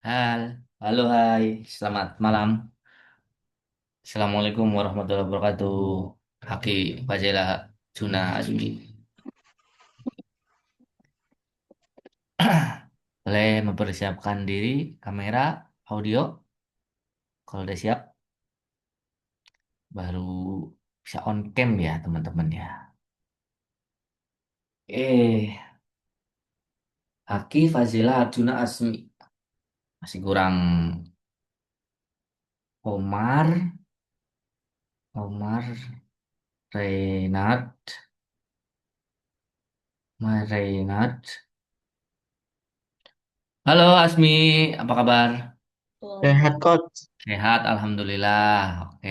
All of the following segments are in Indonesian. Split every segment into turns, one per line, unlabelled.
Halo, halo, hai, selamat malam. Assalamualaikum warahmatullahi wabarakatuh. Haki, Fazela, Juna, Azmi. Boleh mempersiapkan diri, kamera, audio. Kalau udah siap, baru bisa on cam ya teman-teman ya. Haki, Fazela, Juna, Azmi. Masih kurang Omar, Omar, Renat, Renat. Halo Asmi, apa kabar?
Sehat coach.
Sehat, alhamdulillah. Oke.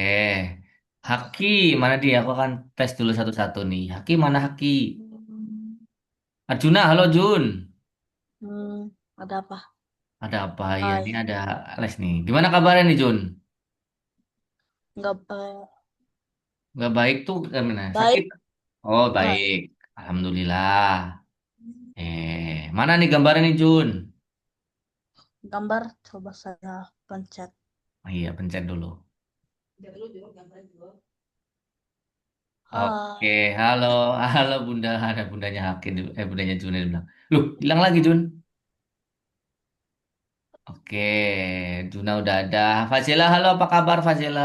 Haki, mana dia? Aku akan tes dulu satu-satu nih. Haki, mana Haki? Arjuna, halo Jun.
Hmm, ada apa?
Ada apa ya? Ini
Hai,
ada les nih. Gimana kabarnya nih Jun?
nggak
Gak baik tuh gimana? Sakit?
baik,
Oh,
nggak
baik. Alhamdulillah. Mana nih gambarnya nih Jun?
gambar. Coba saya pencet.
Oh iya, pencet dulu. Oke,
Hai,
halo, halo Bunda. Ada bundanya Haki, bundanya Jun yang bilang. Loh, hilang lagi Jun. Oke, Juna udah ada. Fazila, halo apa kabar Fazila?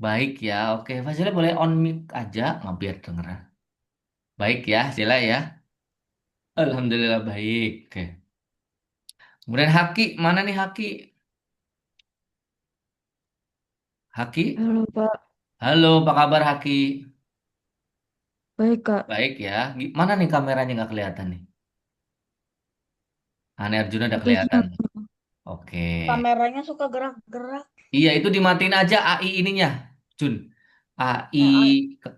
Baik ya, oke. Fazila boleh on mic aja, nggak biar dengeran. Baik ya, Sila ya. Alhamdulillah baik. Oke. Kemudian Haki, mana nih Haki? Haki,
halo Pak,
halo apa kabar Haki?
baik Kak.
Baik ya. Mana nih kameranya nggak kelihatan nih? Aneh Arjuna udah
Itunya
kelihatan. Oke.
kameranya suka gerak-gerak.
Iya, itu dimatiin aja AI ininya, Jun. AI,
Ah,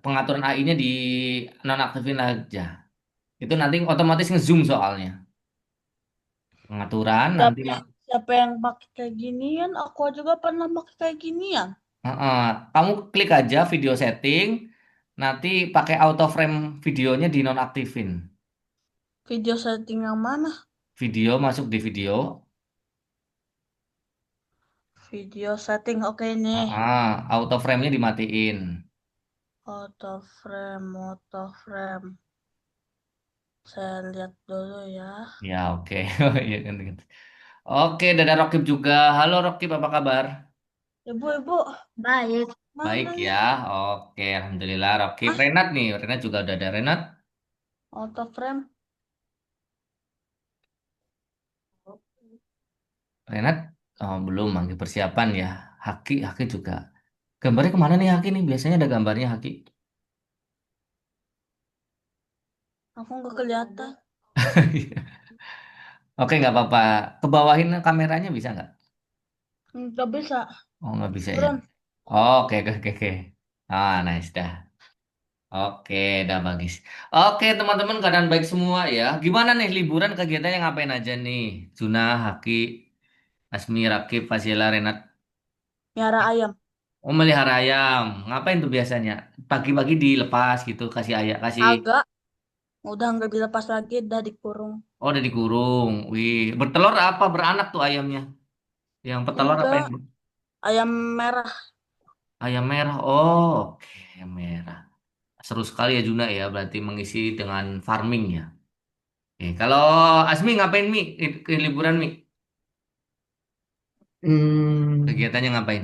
pengaturan AI-nya di nonaktifin aja. Itu nanti otomatis ngezoom soalnya. Pengaturan nanti
siapa siapa yang pakai kayak ginian? Aku juga pernah pakai kayak ginian.
Heeh. Kamu klik aja video setting, nanti pakai auto frame videonya dinonaktifin.
Video setting yang mana?
Video masuk di video,
Video setting, oke nih.
auto frame-nya dimatiin.
Auto frame. Saya lihat dulu ya.
Ya oke. Iya kan, kan. Oke, ada Rokib juga. Halo Rokib, apa kabar?
Ibu-ibu, baik.
Baik
Mana
ya.
nih?
Oke, alhamdulillah Rokib.
Ah,
Renat nih, Renat juga udah ada Renat.
auto frame.
Renat belum lagi persiapan ya. Haki, Haki juga. Gambarnya kemana nih Haki nih? Biasanya ada gambarnya Haki.
Aku nggak kelihatan.
Oke, nggak apa-apa. Kebawahin kameranya bisa nggak?
Nggak bisa.
Oh, nggak bisa ya.
Turun.
Oh, oke, oke, oke, oke. Ah, nice dah. Oke, dah bagus. Oke, teman-teman, keadaan baik semua ya. Gimana nih liburan kegiatannya ngapain aja nih? Juna, Haki, Asmi, Rakib, Fasila, Renat.
Miara ayam.
Oh, melihara ayam. Ngapain tuh biasanya? Pagi-pagi dilepas gitu, kasih ayam, kasih.
Agak. Udah nggak dilepas lagi. Udah dikurung.
Oh, udah dikurung. Wih, bertelur apa? Beranak tuh ayamnya. Yang petelur apa
Enggak.
yang
Ayam merah.
ayam merah? Oh, oke, ayam merah. Seru sekali ya Juna ya, berarti mengisi dengan farming ya. Oke, kalau Asmi ngapain Mi? Ke liburan Mi?
Hmm,
Kegiatannya ngapain?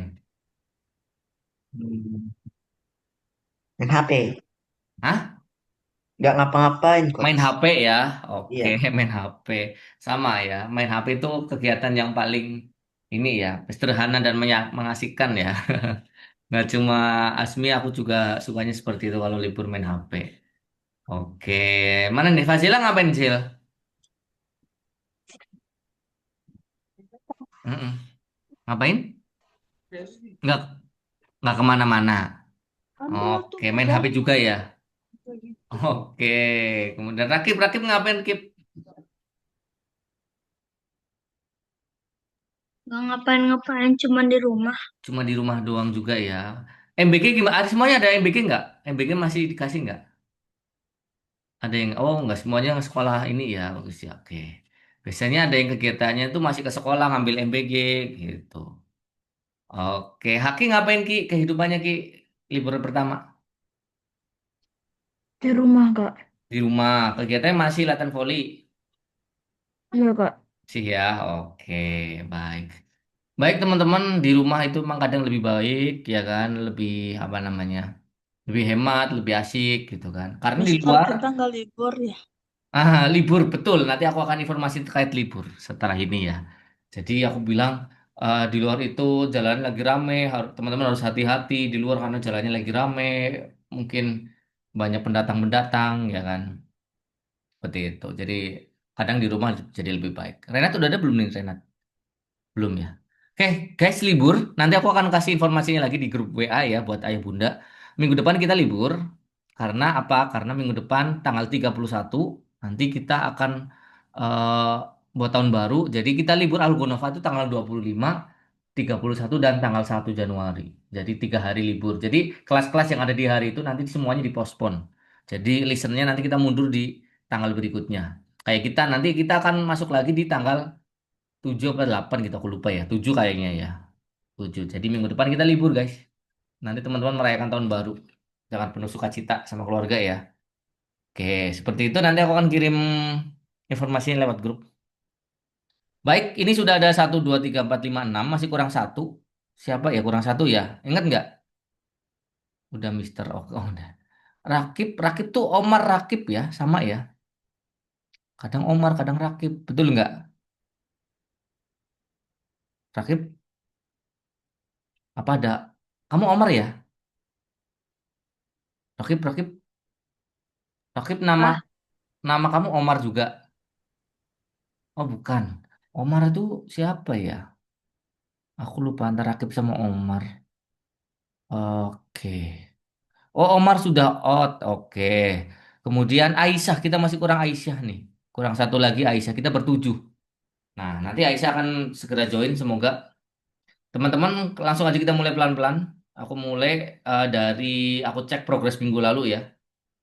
hmm, main HP.
Hah?
Nggak ngapa-ngapain,
Main
coach.
HP ya? Oke,
Iya.
main HP. Sama ya, main HP itu kegiatan yang paling ini ya, sederhana dan mengasihkan ya. Nggak cuma Asmi, aku juga sukanya seperti itu kalau libur main HP. Oke, mana nih Fazila ngapain Sil? Mm-mm. Ngapain? Nggak, nggak kemana-mana.
Ambil tuh
Oke, main
udah.
HP juga ya? Oke, kemudian Rakib ngapain Kip?
Nggak ngapain-ngapain, cuman di rumah.
Cuma di rumah doang juga ya. MBG gimana? Semuanya ada MBG nggak? MBG masih dikasih nggak? Ada yang, oh nggak semuanya sekolah ini ya, bagus ya. Oke. Biasanya ada yang kegiatannya itu masih ke sekolah ngambil MBG gitu. Oke, Haki ngapain Ki kehidupannya Ki libur pertama?
Di rumah, Kak.
Di rumah, kegiatannya masih latihan voli
Iya, Kak.
sih ya. Oke, baik. Baik teman-teman, di rumah itu memang kadang lebih baik ya kan, lebih apa namanya? Lebih hemat, lebih asik gitu kan. Karena di
Mister
luar
kita nggak libur ya.
libur betul. Nanti aku akan informasi terkait libur setelah ini ya. Jadi aku bilang di luar itu jalan lagi rame, teman-teman harus hati-hati di luar karena jalannya lagi rame, mungkin banyak pendatang-pendatang ya kan. Seperti itu. Jadi kadang di rumah jadi lebih baik. Renat udah ada belum nih Renat? Belum ya. Oke, guys libur. Nanti aku akan kasih informasinya lagi di grup WA ya buat ayah bunda. Minggu depan kita libur. Karena apa? Karena minggu depan tanggal 31 nanti kita akan eh, buat tahun baru. Jadi kita libur Algonova itu tanggal 25, 31 dan tanggal 1 Januari. Jadi 3 hari libur. Jadi kelas-kelas yang ada di hari itu nanti semuanya dipospon. Jadi listennya nanti kita mundur di tanggal berikutnya. Kayak kita nanti kita akan masuk lagi di tanggal 7 atau 8 gitu aku lupa ya. 7 kayaknya ya. 7. Jadi minggu depan kita libur guys. Nanti teman-teman merayakan tahun baru. Jangan penuh sukacita sama keluarga ya. Oke, seperti itu nanti aku akan kirim informasinya lewat grup. Baik, ini sudah ada 1, 2, 3, 4, 5, 6. Masih kurang satu. Siapa ya kurang satu ya? Ingat nggak? Udah Mister. Oh, udah. Rakib, Rakib tuh Omar Rakib ya, sama ya. Kadang Omar, kadang Rakib. Betul nggak? Rakib, apa ada? Kamu Omar ya? Rakib, Rakib, Rakib nama
Ah,
nama kamu Omar juga. Oh bukan. Omar itu siapa ya? Aku lupa antara Rakib sama Omar. Oke. Oh Omar sudah out. Oke. Kemudian Aisyah. Kita masih kurang Aisyah nih. Kurang satu lagi Aisyah. Kita bertujuh. Nah nanti Aisyah akan segera join. Semoga teman-teman langsung aja kita mulai pelan-pelan. Aku mulai dari aku cek progres minggu lalu ya.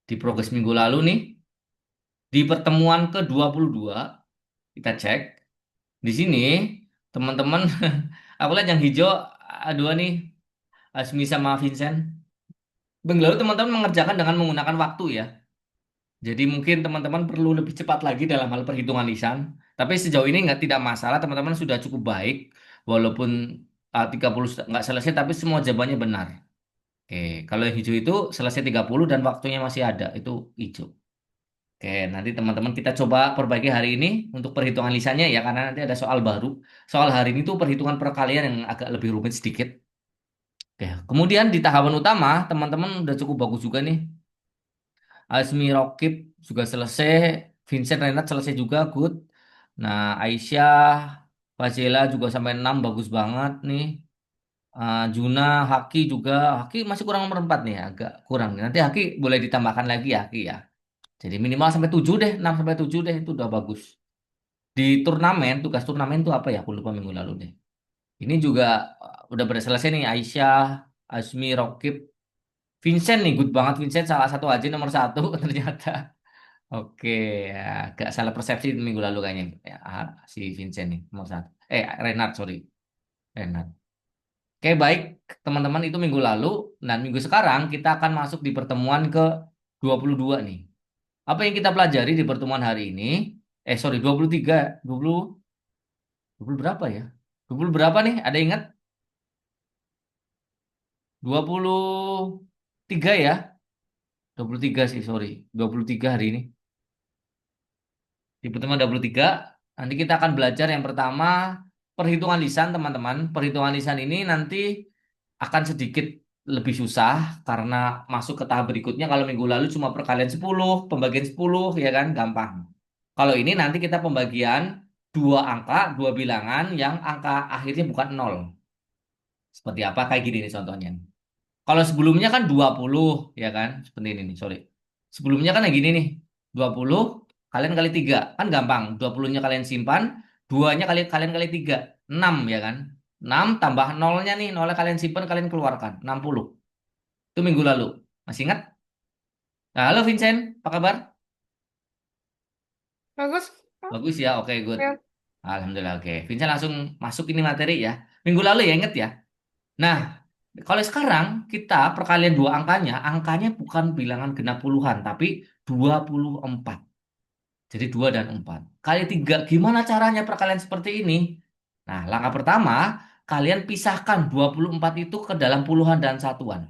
Di progres minggu lalu nih. Di pertemuan ke 22 kita cek. Di sini teman-teman aku lihat yang hijau dua nih Asmi sama Vincent. Minggu lalu teman-teman mengerjakan dengan menggunakan waktu ya. Jadi mungkin teman-teman perlu lebih cepat lagi dalam hal perhitungan lisan. Tapi sejauh ini nggak tidak masalah, teman-teman sudah cukup baik. Walaupun 30 nggak selesai, tapi semua jawabannya benar. Oke, kalau yang hijau itu selesai 30 dan waktunya masih ada, itu hijau. Oke, nanti teman-teman kita coba perbaiki hari ini untuk perhitungan lisannya ya, karena nanti ada soal baru. Soal hari ini tuh perhitungan perkalian yang agak lebih rumit sedikit. Oke, kemudian di tahapan utama, teman-teman udah cukup bagus juga nih. Azmi Rokib juga selesai, Vincent Renat selesai juga, good. Nah, Aisyah, Fazela juga sampai 6 bagus banget nih. Juna, Haki juga, Haki masih kurang nomor 4 nih, agak kurang. Nanti Haki boleh ditambahkan lagi ya, Haki ya. Jadi minimal sampai 7 deh, 6 sampai 7 deh, itu udah bagus. Di turnamen, tugas turnamen itu apa ya? Aku lupa minggu lalu deh. Ini juga udah pada selesai nih, Aisyah, Azmi, Rokib, Vincent nih, good banget Vincent, salah satu aja nomor satu ternyata. Oke, ya, agak salah persepsi minggu lalu kayaknya ya, si Vincent nih nomor satu. Renat sorry, Renat. Oke baik teman-teman itu minggu lalu dan minggu sekarang kita akan masuk di pertemuan ke 22 nih. Apa yang kita pelajari di pertemuan hari ini? Sorry 23, 20, 20 berapa ya? 20 berapa nih? Ada ingat? 23 ya? 23 sih sorry, 23 hari ini. Di pertemuan 23, nanti kita akan belajar yang pertama perhitungan lisan, teman-teman. Perhitungan lisan ini nanti akan sedikit lebih susah karena masuk ke tahap berikutnya. Kalau minggu lalu cuma perkalian 10, pembagian 10, ya kan, gampang. Kalau ini nanti kita pembagian dua angka, dua bilangan yang angka akhirnya bukan nol. Seperti apa? Kayak gini nih contohnya. Kalau sebelumnya kan 20 ya kan? Seperti ini nih, sorry. Sebelumnya kan yang gini nih. 20 kalian kali 3 kan gampang. 20-nya kalian simpan, 2-nya kalian kali 3 6 ya kan? 6 tambah nolnya nih, nolnya kalian simpan, kalian keluarkan. 60. Itu minggu lalu. Masih ingat? Nah, halo Vincent, apa kabar?
bagus.
Bagus ya, oke, good.
Ya.
Alhamdulillah, oke. Vincent langsung masuk ini materi ya. Minggu lalu ya, inget ya. Nah, kalau sekarang kita perkalian dua angkanya, angkanya bukan bilangan genap puluhan, tapi 24. Jadi 2 dan 4. Kali 3, gimana caranya perkalian seperti ini? Nah, langkah pertama, kalian pisahkan 24 itu ke dalam puluhan dan satuan.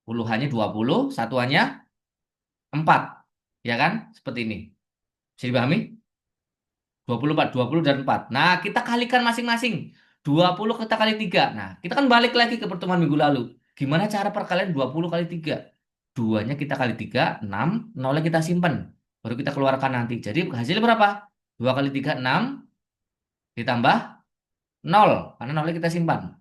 Puluhannya 20, satuannya 4. Ya kan? Seperti ini. Bisa dipahami? 24, 20 dan 4. Nah, kita kalikan masing-masing. 20 kita kali 3. Nah, kita kan balik lagi ke pertemuan minggu lalu. Gimana cara perkalian 20 kali 3? Duanya kita kali 3, 6. Nolnya kita simpan. Baru kita keluarkan nanti. Jadi hasilnya berapa? 2 kali 3, 6. Ditambah 0. Karena nolnya kita simpan.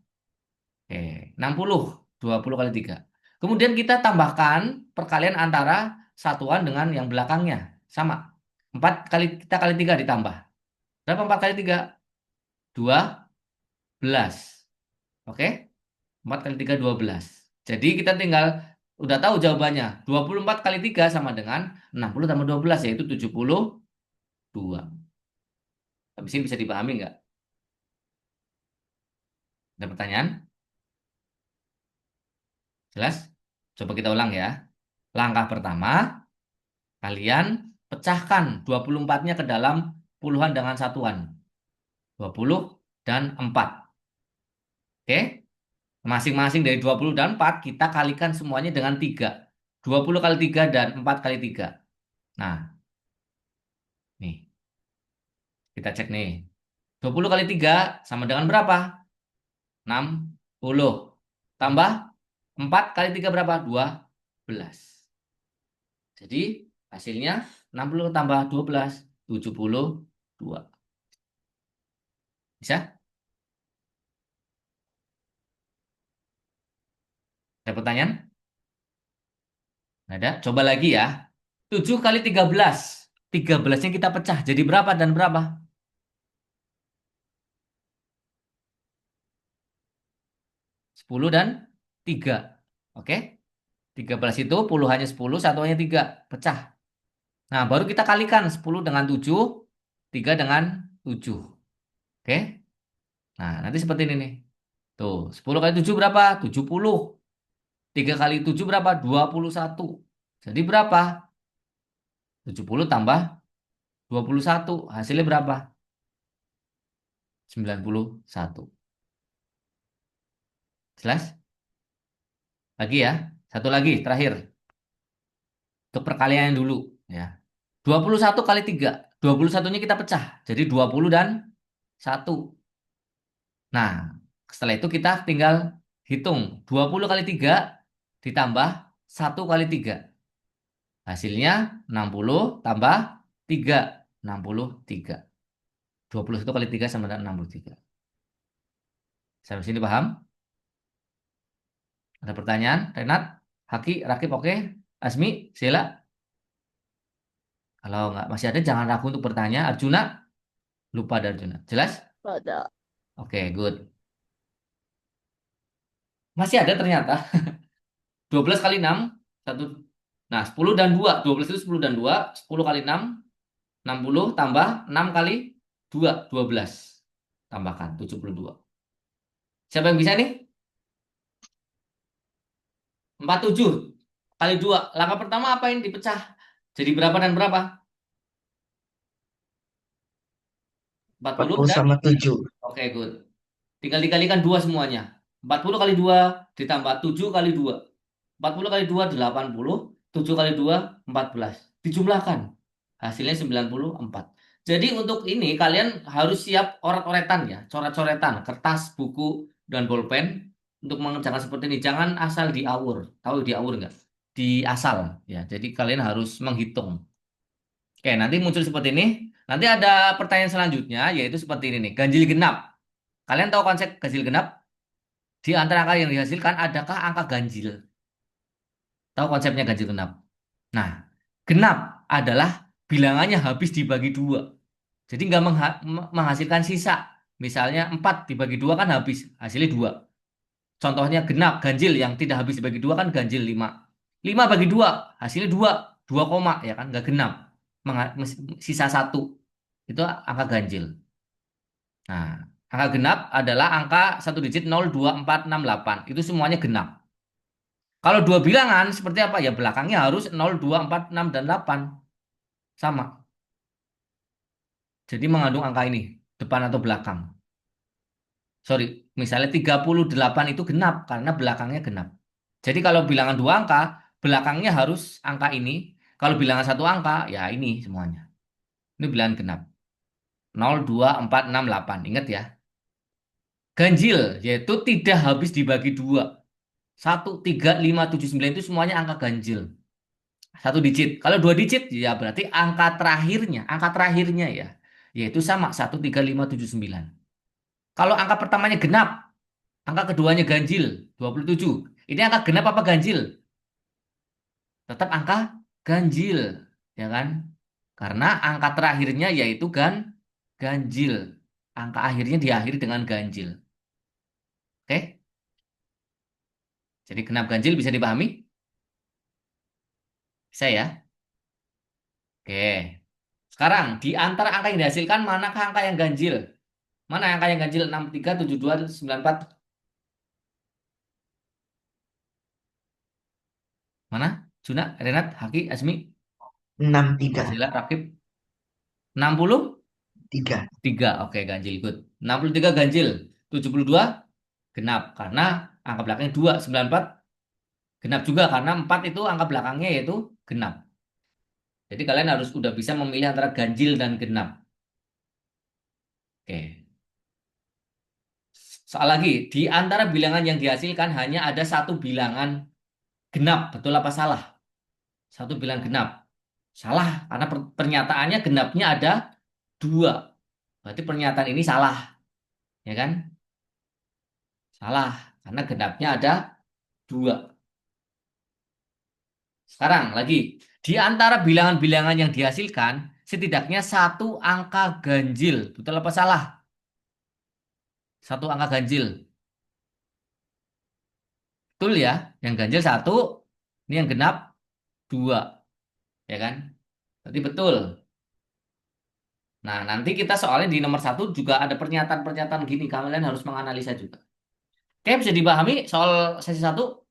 Oke, 60. 20 kali 3. Kemudian kita tambahkan perkalian antara satuan dengan yang belakangnya. Sama. 4 kali kita kali 3 ditambah. Berapa 4 kali 3? 12. Oke? 4 kali 3, 12. Jadi kita tinggal udah tahu jawabannya. 24 kali 3 sama dengan 60 tambah 12, yaitu 72. Habis ini bisa dipahami nggak? Ada pertanyaan? Jelas? Coba kita ulang ya. Langkah pertama, kalian pecahkan 24-nya ke dalam puluhan dengan satuan. 20 dan 4. Oke? Masing-masing dari 20 dan 4, kita kalikan semuanya dengan 3. 20 kali 3 dan 4 kali 3. Nah, nih. Kita cek nih. 20 kali 3 sama dengan berapa? 60. Tambah 4 kali 3 berapa? 12. Jadi hasilnya 60 tambah 12, 72. Bisa? Ada pertanyaan? Nggak ada? Coba lagi ya. 7 kali 13. 13-nya kita pecah. Jadi berapa dan berapa? 10 dan 3. Oke? 13 itu puluhannya 10, satuannya 3. Pecah. Nah, baru kita kalikan 10 dengan 7, 3 dengan 7. Oke? Nah, nanti seperti ini nih. Tuh, 10 kali 7 berapa? 70. 3 kali 7 berapa? 21. Jadi berapa? 70 tambah 21. Hasilnya berapa? 91. Jelas? Lagi ya. Satu lagi, terakhir. Untuk perkalian dulu. Ya. 21 kali 3. 21-nya kita pecah. Jadi 20 dan 1. Nah, setelah itu kita tinggal hitung. 20 kali 3 ditambah 1 kali 3. Hasilnya 60 tambah 3. 63. 21 kali 3 sama dengan 63. Sampai sini paham? Ada pertanyaan? Renat? Haki? Rakib oke? Asmi? Sila? Kalau nggak masih ada jangan ragu untuk bertanya. Arjuna? Lupa ada Arjuna. Jelas?
Pada.
Oke, good. Masih ada ternyata. 12 kali 6. Satu. Nah, 10 dan 2. 12 itu 10 dan 2. 10 kali 6. 60 tambah 6 kali 2. 12. Tambahkan 72. Siapa yang bisa nih? 47 kali 2. Langkah pertama apa yang dipecah? Jadi berapa dan berapa? 40
40
dan
sama 7.
oke, good. Tinggal dikalikan 2 semuanya. 40 kali 2 ditambah 7 kali 2. 40 kali 2 80. 7 kali 2 14. Dijumlahkan. Hasilnya 94. Jadi untuk ini kalian harus siap oret-oretan ya. Coret-coretan. Kertas, buku, dan bolpen. Untuk mengerjakan seperti ini. Jangan asal diawur. Tahu diawur nggak? Diasal. Ya. Jadi kalian harus menghitung. Oke, nanti muncul seperti ini. Nanti ada pertanyaan selanjutnya, yaitu seperti ini nih. Ganjil genap. Kalian tahu konsep ganjil genap? Di antara angka yang dihasilkan, adakah angka ganjil? Tahu konsepnya ganjil genap? Nah, genap adalah bilangannya habis dibagi 2. Jadi nggak menghasilkan sisa. Misalnya 4 dibagi 2 kan habis. Hasilnya 2. Contohnya genap, ganjil yang tidak habis dibagi 2 kan ganjil 5. 5 bagi 2, hasilnya 2. 2 koma, ya kan? Nggak genap. Sisa 1. Itu angka ganjil. Nah, angka genap adalah angka satu digit 0, 2, 4, 6, 8. Itu semuanya genap. Kalau dua bilangan seperti apa? Ya belakangnya harus 0, 2, 4, 6, dan 8. Sama. Jadi mengandung angka ini, depan atau belakang. Sorry, misalnya 38 itu genap karena belakangnya genap. Jadi kalau bilangan dua angka, belakangnya harus angka ini. Kalau bilangan satu angka, ya ini semuanya. Ini bilangan genap. 0, 2, 4, 6, 8. Ingat ya. Ganjil, yaitu tidak habis dibagi dua. 1, 3, 5, 7, 9 itu semuanya angka ganjil. Satu digit. Kalau dua digit, ya berarti angka terakhirnya ya. Yaitu sama, 1, 3, 5, 7, 9. Kalau angka pertamanya genap, angka keduanya ganjil, 27. Ini angka genap apa ganjil? Tetap angka ganjil, ya kan? Karena angka terakhirnya yaitu ganjil. Angka akhirnya diakhiri dengan ganjil. Oke? Jadi genap ganjil bisa dipahami? Bisa ya? Oke. Sekarang, di antara angka yang dihasilkan, manakah angka yang ganjil? Mana angka yang ganjil? 63, 72, 94. Mana? Juna, Renat, Haki, Asmi,
63.
Fazila, Rakib. 63. Oke, ganjil ikut. 63 ganjil. 72 genap. Karena angka belakangnya 2. 94 genap juga. Karena 4 itu angka belakangnya yaitu genap. Jadi kalian harus udah bisa memilih antara ganjil dan genap. Oke. Soal lagi, di antara bilangan yang dihasilkan hanya ada satu bilangan genap. Betul apa salah? Satu bilangan genap. Salah, karena pernyataannya genapnya ada 2. Berarti pernyataan ini salah. Ya kan? Salah, karena genapnya ada 2. Sekarang lagi, di antara bilangan-bilangan yang dihasilkan, setidaknya satu angka ganjil. Betul apa salah? Satu angka ganjil. Betul ya? Yang ganjil satu, ini yang genap 2. Ya kan? Berarti betul. Nah, nanti kita soalnya di nomor satu juga ada pernyataan-pernyataan gini. Kalian harus menganalisa juga. Oke, bisa dipahami soal sesi satu?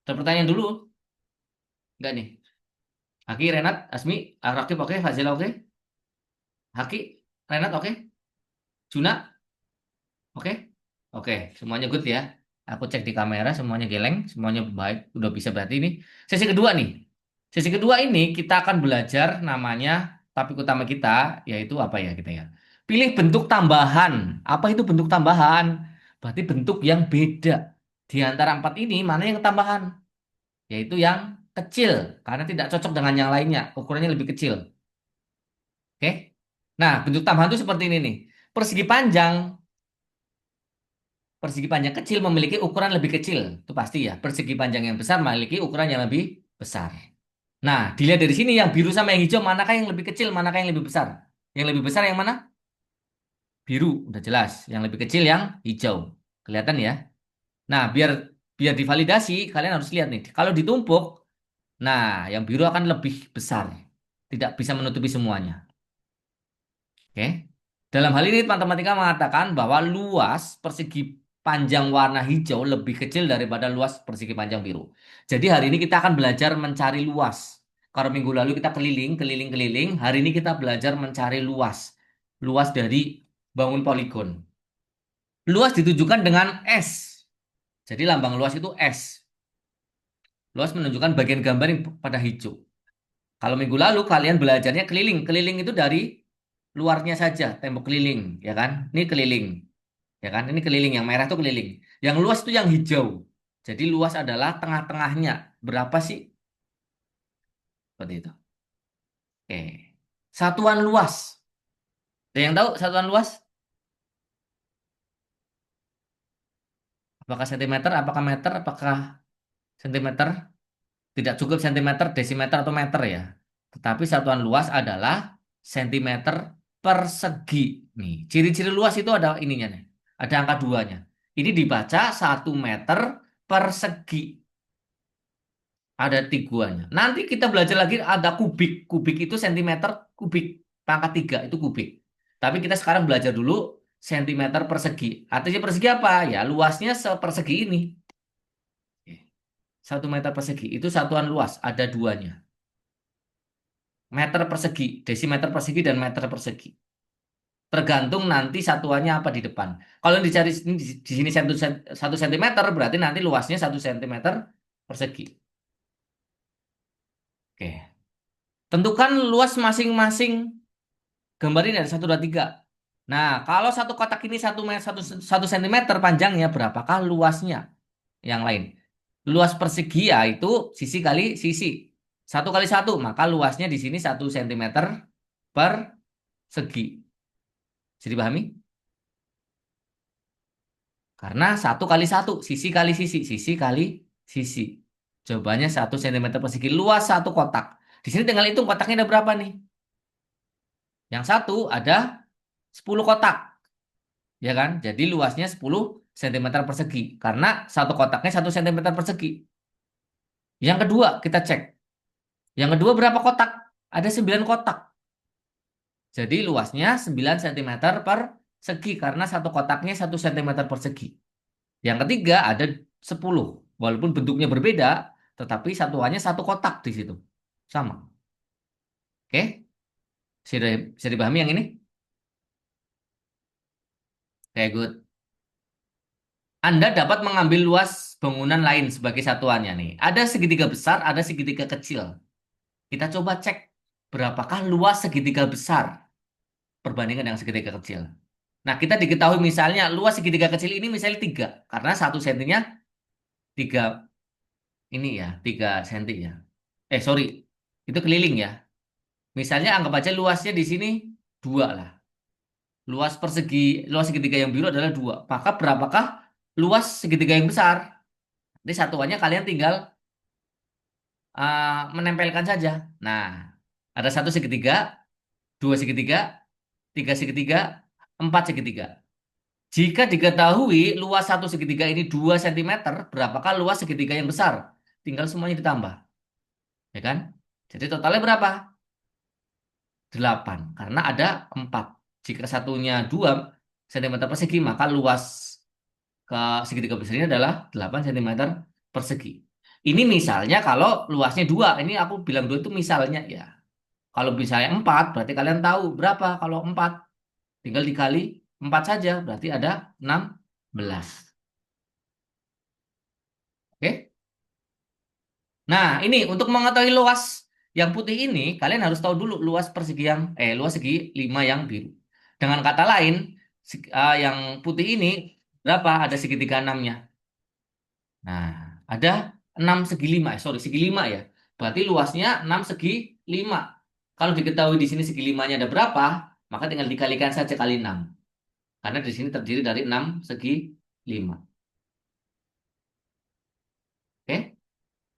Ada pertanyaan dulu? Enggak nih? Haki, Renat, Asmi, Rakib oke, Fazila oke? Haki, Renat oke? Juna oke? Oke, semuanya good ya. Aku cek di kamera, semuanya geleng, semuanya baik. Udah bisa berarti ini. Sesi kedua nih. Sesi kedua ini kita akan belajar namanya topik utama kita, yaitu apa ya kita ya. Pilih bentuk tambahan. Apa itu bentuk tambahan? Berarti bentuk yang beda. Di antara empat ini, mana yang tambahan? Yaitu yang kecil, karena tidak cocok dengan yang lainnya. Ukurannya lebih kecil. Oke? Nah, bentuk tambahan itu seperti ini nih. Persegi panjang Persegi panjang kecil memiliki ukuran lebih kecil. Itu pasti ya. Persegi panjang yang besar memiliki ukuran yang lebih besar. Nah, dilihat dari sini yang biru sama yang hijau, manakah yang lebih kecil, manakah yang lebih besar? Yang lebih besar yang mana? Biru, udah jelas. Yang lebih kecil yang hijau. Kelihatan ya? Nah, biar biar divalidasi, kalian harus lihat nih. Kalau ditumpuk, nah, yang biru akan lebih besar. Tidak bisa menutupi semuanya. Oke. Dalam hal ini matematika mengatakan bahwa luas persegi panjang warna hijau lebih kecil daripada luas persegi panjang biru. Jadi hari ini kita akan belajar mencari luas. Kalau minggu lalu kita keliling, keliling, keliling, hari ini kita belajar mencari luas. Luas dari bangun poligon. Luas ditujukan dengan S. Jadi lambang luas itu S. Luas menunjukkan bagian gambar yang pada hijau. Kalau minggu lalu kalian belajarnya keliling. Keliling itu dari luarnya saja, tembok keliling, ya kan? Ini keliling. Ya kan? Ini keliling, yang merah itu keliling. Yang luas itu yang hijau. Jadi luas adalah tengah-tengahnya. Berapa sih? Seperti itu. Oke. Satuan luas. Ada yang tahu satuan luas? Apakah sentimeter, apakah meter, apakah sentimeter? Tidak cukup sentimeter, desimeter, atau meter ya. Tetapi satuan luas adalah sentimeter persegi. Nih, ciri-ciri luas itu ada ininya nih. Ada angka duanya. Ini dibaca 1 meter persegi. Ada tiguanya. Nanti kita belajar lagi ada kubik. Kubik itu sentimeter kubik. pangkat 3 itu kubik. Tapi kita sekarang belajar dulu sentimeter persegi. Artinya persegi apa? Ya luasnya sepersegi ini. 1 meter persegi itu satuan luas, ada duanya. Meter persegi, desimeter persegi dan meter persegi. Tergantung nanti satuannya apa di depan. Kalau yang dicari di sini 1 sentimeter, berarti nanti luasnya 1 sentimeter persegi. Oke. Tentukan luas masing-masing gambar ini ada 1, 2, 3. Nah, kalau satu kotak ini 1 sentimeter panjangnya, berapakah luasnya? Yang lain. Luas persegi ya itu sisi kali sisi. 1 kali 1, maka luasnya di sini 1 sentimeter per segi. Jadi dipahami? Karena 1 kali 1, sisi kali sisi, sisi kali sisi. Jawabannya 1 sentimeter persegi, luas satu kotak. Di sini tinggal hitung kotaknya ada berapa nih? Yang satu ada 10 kotak, ya kan? Jadi luasnya 10 sentimeter persegi. Karena satu kotaknya 1 sentimeter persegi. Yang kedua kita cek. Yang kedua berapa kotak? Ada 9 kotak. Jadi luasnya 9 sentimeter per segi. Karena satu kotaknya 1 sentimeter persegi. Yang ketiga ada 10. Walaupun bentuknya berbeda, tetapi satuannya satu kotak di situ. Sama. Oke? Bisa dipahami yang ini? Oke, good. Anda dapat mengambil luas bangunan lain sebagai satuannya nih. Ada segitiga besar, ada segitiga kecil. Kita coba cek berapakah luas segitiga besar perbandingan dengan segitiga kecil. Nah, kita diketahui misalnya luas segitiga kecil ini misalnya 3. Karena 1 sentinya 3 ini ya, 3 senti ya. Sorry, itu keliling ya. Misalnya anggap aja luasnya di sini 2 lah. Luas segitiga yang biru adalah 2. Maka berapakah luas segitiga yang besar? Jadi satuannya kalian tinggal menempelkan saja. Nah, ada 1 segitiga, 2 segitiga, 3 segitiga, 4 segitiga. Jika diketahui luas 1 segitiga ini 2 sentimeter, berapakah luas segitiga yang besar? Tinggal semuanya ditambah. Ya kan? Jadi totalnya berapa? 8. Karena ada 4. Jika satunya 2 sentimeter persegi, maka luas ke segitiga besar ini adalah 8 sentimeter persegi. Ini misalnya kalau luasnya 2. Ini aku bilang 2 itu misalnya ya. Kalau misalnya 4, berarti kalian tahu berapa kalau 4. Tinggal dikali 4 saja, berarti ada 16. Oke? Nah, ini untuk mengetahui luas yang putih ini, kalian harus tahu dulu luas segi 5 yang biru. Dengan kata lain, yang putih ini berapa? Ada segitiga 6-nya. Nah, ada 6 segi 5, segi 5 ya. Berarti luasnya 6 segi 5. Kalau diketahui di sini segi 5-nya ada berapa, maka tinggal dikalikan saja kali 6. Karena di sini terdiri dari 6 segi 5. Oke?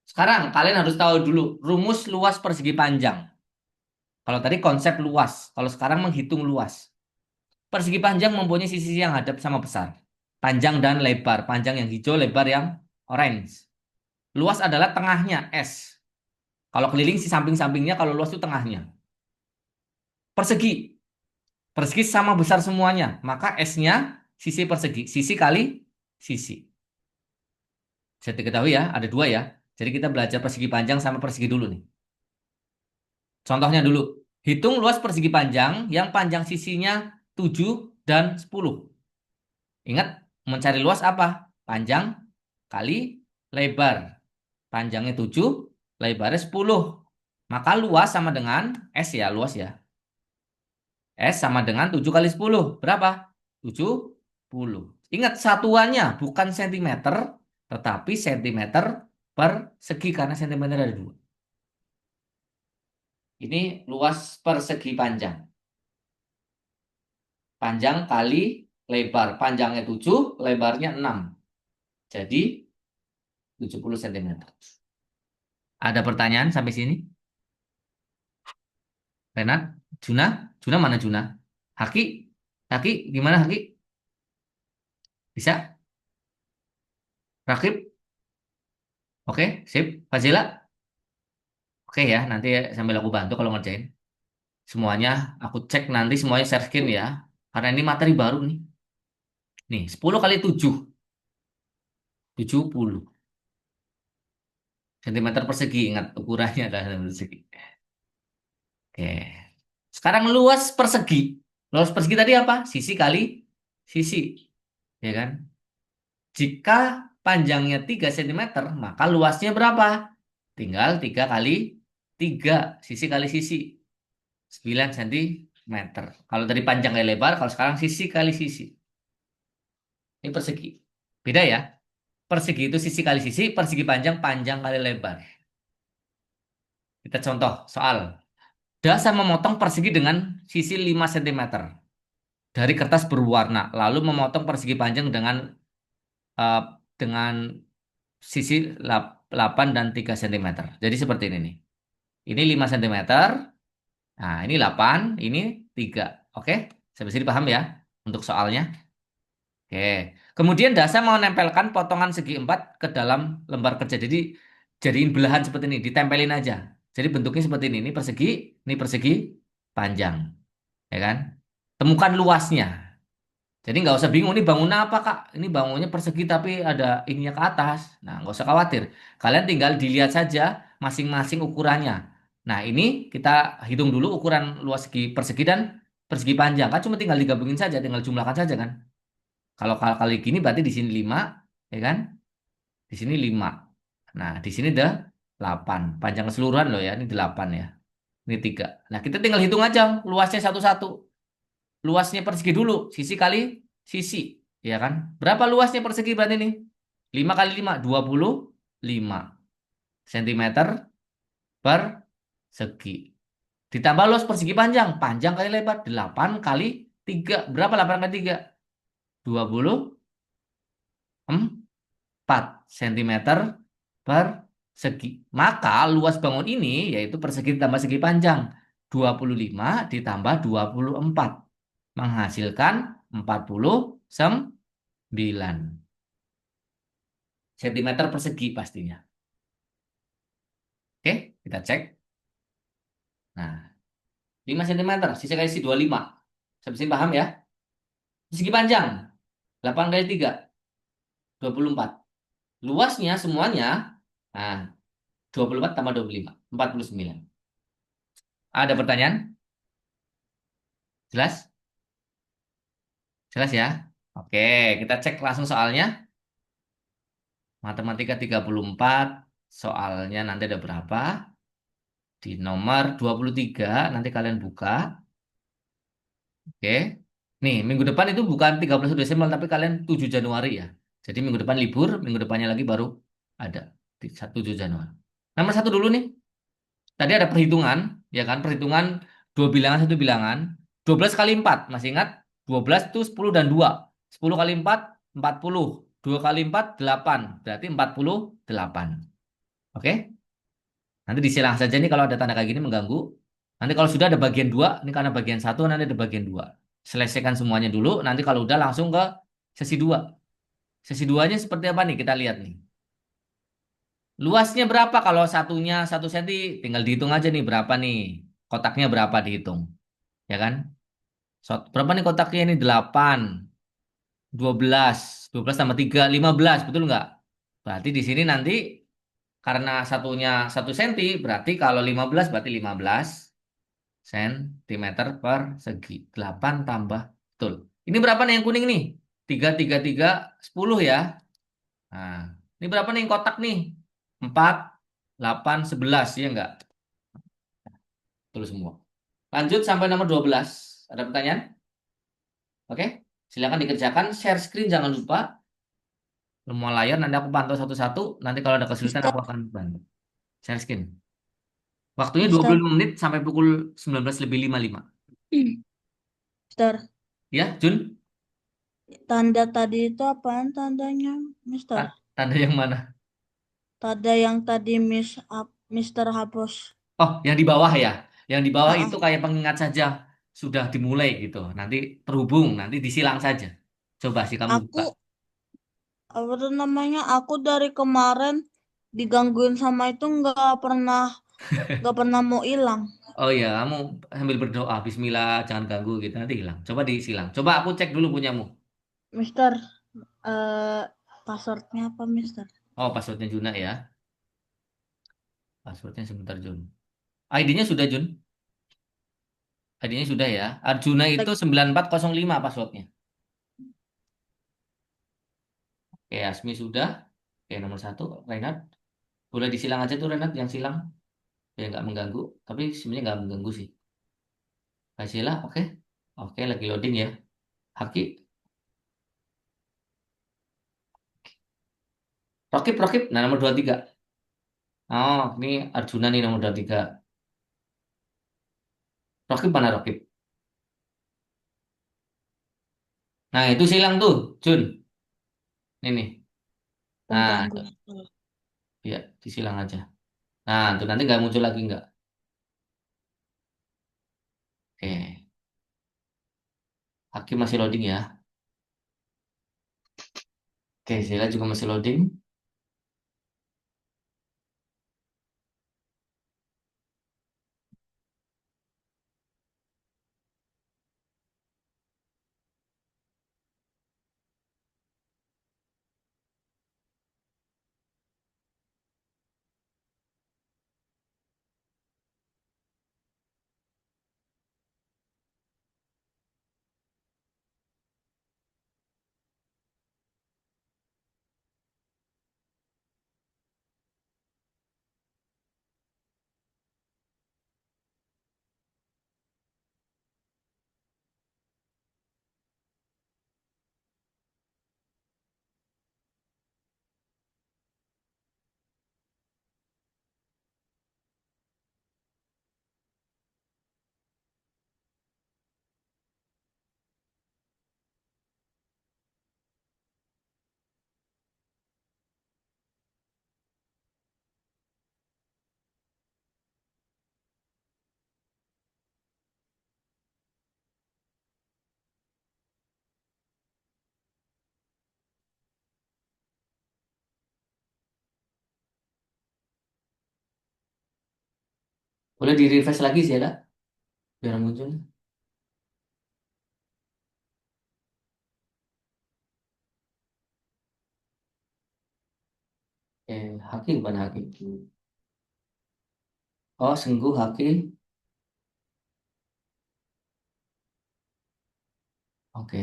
Sekarang kalian harus tahu dulu rumus luas persegi panjang. Kalau tadi konsep luas, kalau sekarang menghitung luas. Persegi panjang mempunyai sisi yang hadap sama besar. Panjang dan lebar. Panjang yang hijau, lebar yang orange. Luas adalah tengahnya, S. Kalau keliling si samping-sampingnya, kalau luas itu tengahnya. Persegi. Persegi sama besar semuanya. Maka S-nya sisi persegi. Sisi kali sisi. Bisa diketahui ya, ada 2 ya. Jadi kita belajar persegi panjang sama persegi dulu nih. Contohnya dulu. Hitung luas persegi panjang yang panjang sisinya 7 dan 10. Ingat, mencari luas apa? Panjang kali lebar. Panjangnya 7, lebarnya 10. Maka luas sama dengan S ya, luas ya. S sama dengan 7 kali 10. Berapa? 70. Ingat satuannya bukan sentimeter, tetapi sentimeter per segi karena sentimeter ada 2. Ini luas persegi panjang. Panjang kali lebar. Panjangnya 7, lebarnya 6. Jadi 70 cm. Ada pertanyaan sampai sini? Renat? Juna? Juna mana Juna? Haki? Haki gimana Haki? Bisa? Rakib? Oke, sip. Fazila? Oke ya, nanti sambil aku bantu kalau ngerjain. Semuanya aku cek nanti semuanya share screen ya. Karena ini materi baru nih. Nih, 10 kali 7, 70 centimeter persegi. Ingat ukurannya adalah centimeter persegi. Oke. Sekarang luas persegi. Luas persegi tadi apa? Sisi kali sisi, ya kan? Jika panjangnya 3 cm, maka luasnya berapa? Tinggal 3 kali 3, sisi kali sisi, 9 cm. Kalau tadi panjang kali lebar, kalau sekarang sisi kali sisi. Ini persegi. Beda ya. Persegi itu sisi kali sisi, persegi panjang, panjang kali lebar. Kita contoh soal. Dasar memotong persegi dengan sisi 5 cm dari kertas berwarna, lalu memotong persegi panjang eh, dengan sisi 8 dan 3 cm. Jadi seperti ini nih. Ini 5 cm, nah ini 8, ini 3. Oke, sampai sini paham ya untuk soalnya? Oke. Kemudian Dasa mau menempelkan potongan segi 4 ke dalam lembar kerja. Jadi jadiin belahan seperti ini, ditempelin aja. Jadi bentuknya seperti ini persegi panjang, ya kan? Temukan luasnya. Jadi nggak usah bingung, ini bangunnya apa Kak? Ini bangunnya persegi tapi ada ininya ke atas. Nah, nggak usah khawatir. Kalian tinggal dilihat saja masing-masing ukurannya. Nah, ini kita hitung dulu ukuran luas segi persegi dan persegi panjang. Kan cuma tinggal digabungin saja, tinggal jumlahkan saja kan. Kalau kali gini berarti di sini 5, ya kan? Di sini 5. Nah, di sini ada 8. Panjang keseluruhan loh ya, ini 8 ya. Ini 3. Nah, kita tinggal hitung aja luasnya satu-satu. Luasnya persegi dulu, sisi kali sisi, ya kan? Berapa luasnya persegi berarti ini? 5 kali 5, 25 cm persegi. Ditambah luas persegi panjang, panjang kali lebar, 8 kali 3. Berapa 8 kali 3? 24 cm persegi. Maka luas bangun ini yaitu persegi ditambah segi panjang, 25 ditambah 24 menghasilkan 49 cm persegi pastinya. Oke, kita cek. Nah, 5 cm, sisa kali isi 25. Sampai sini paham ya? Segi panjang, 8 kali 3, 24. Luasnya semuanya, nah, 24 tambah 25, 49. Ada pertanyaan? Jelas? Jelas ya? Oke, kita cek langsung soalnya. Matematika 34, soalnya nanti ada berapa? Di nomor 23, nanti kalian buka. Oke. Nih, minggu depan itu bukan 31 Desember, tapi kalian 7 Januari ya. Jadi minggu depan libur, minggu depannya lagi baru ada. 7 Januari. Nomor satu dulu nih. Tadi ada perhitungan, ya kan? Perhitungan dua bilangan, satu bilangan. 12 kali 4, masih ingat? 12 itu 10 dan 2. 10 kali 4, 40. 2 kali 4, 8. Berarti 48. Oke? Nanti disilang saja nih kalau ada tanda kayak gini mengganggu. Nanti kalau sudah ada bagian 2, ini karena bagian 1, nanti ada bagian 2. Selesaikan semuanya dulu, nanti kalau udah langsung ke sesi 2. Sesi 2-nya seperti apa nih? Kita lihat nih. Luasnya berapa kalau satunya 1 cm? Tinggal dihitung aja nih berapa nih. Kotaknya berapa dihitung. Ya kan? Berapa nih kotaknya ini? 8, 12. 12 tambah 3, 15. Betul nggak? Berarti di sini nanti karena satunya 1 cm, berarti kalau 15 berarti 15 centimeter persegi. 8 tambah. Betul. Ini berapa nih yang kuning nih? 3, 3, 3, 10 ya. Nah, ini berapa nih yang kotak nih? 4, 8, 11. Ya enggak? Betul semua. Lanjut sampai nomor 12. Ada pertanyaan? Oke. Silakan dikerjakan. Share screen jangan lupa. Semua layar nanti aku pantau satu-satu. Nanti kalau ada kesulitan
Mister,
aku akan bantu. Share screen. Waktunya
Mister,
25 menit sampai pukul 19 lebih 55.
Mister,
Ya, Jun?
tanda tadi itu apaan tandanya, Mister?
Tanda yang mana?
Tanda yang tadi Mister hapus.
Oh, yang di bawah ya. Yang di bawah
Ah,
itu kayak pengingat saja. Sudah dimulai gitu. Nanti terhubung, nanti disilang saja. Coba sih kamu buka.
aku apa tuh namanya? Aku dari kemarin digangguin sama itu nggak pernah Gak pernah mau hilang.
Oh iya, kamu sambil berdoa, Bismillah, jangan ganggu gitu, nanti hilang. Coba disilang. Coba aku cek dulu punyamu.
Mister, eh passwordnya apa, Mister?
Oh, passwordnya Juna ya. Passwordnya sebentar, Jun. ID-nya sudah, Jun. ID-nya sudah ya. Arjuna itu 9405 passwordnya. Oke, Asmi sudah. Oke, nomor satu, Renat. Boleh disilang aja tuh, Renat, yang silang. Ya, nggak mengganggu. Tapi sebenarnya nggak mengganggu sih. Kasihlah, oke. Oke, lagi loading ya. Haki. Rokip, Rokip. Nah, nomor 23. Oh, ini Arjuna nih nomor 23. Rokip mana Rokip? Nah, itu silang tuh, Jun. Ini nih. Nah,
Pengganggu.
ya, disilang aja. Nah, tuh nanti nggak muncul lagi nggak? Oke. Hakim masih loading ya. Oke, Zela juga masih loading. Boleh di refresh lagi Zela, biar muncul. Hakim bukan Hakim. Oh, Sengguh Hakim. Oke.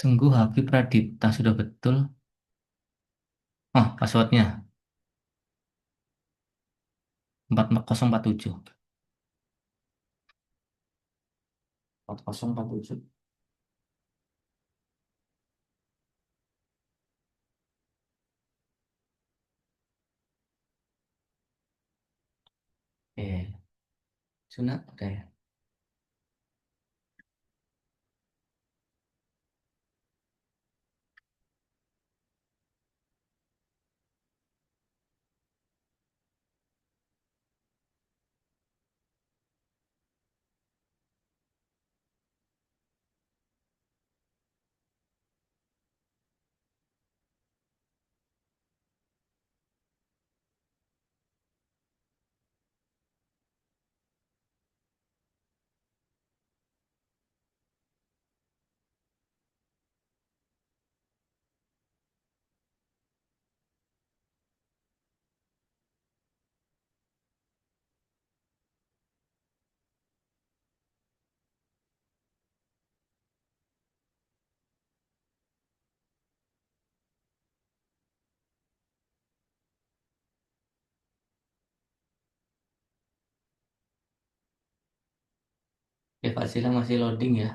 Sengguh Hakim Pradipta sudah betul. Oh, passwordnya 4047. 4047. Sunat udah ya. Oke, Fasila masih loading ya.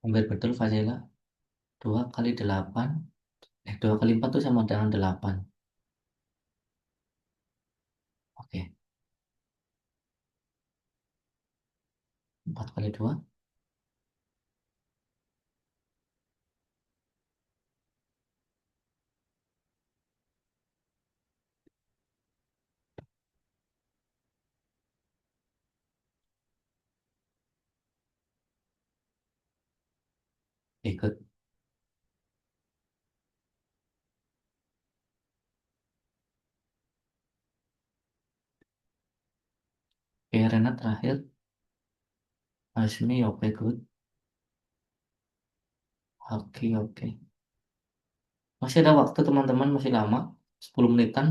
Hampir betul Fazela. 2 kali 8. 2 kali 4 itu sama dengan 8. Oke. 4 kali 2. Ikut. Oke, Renat terakhir. Asmi, oke, good. Oke, oke. Masih ada waktu teman-teman, masih lama. 10 menitan.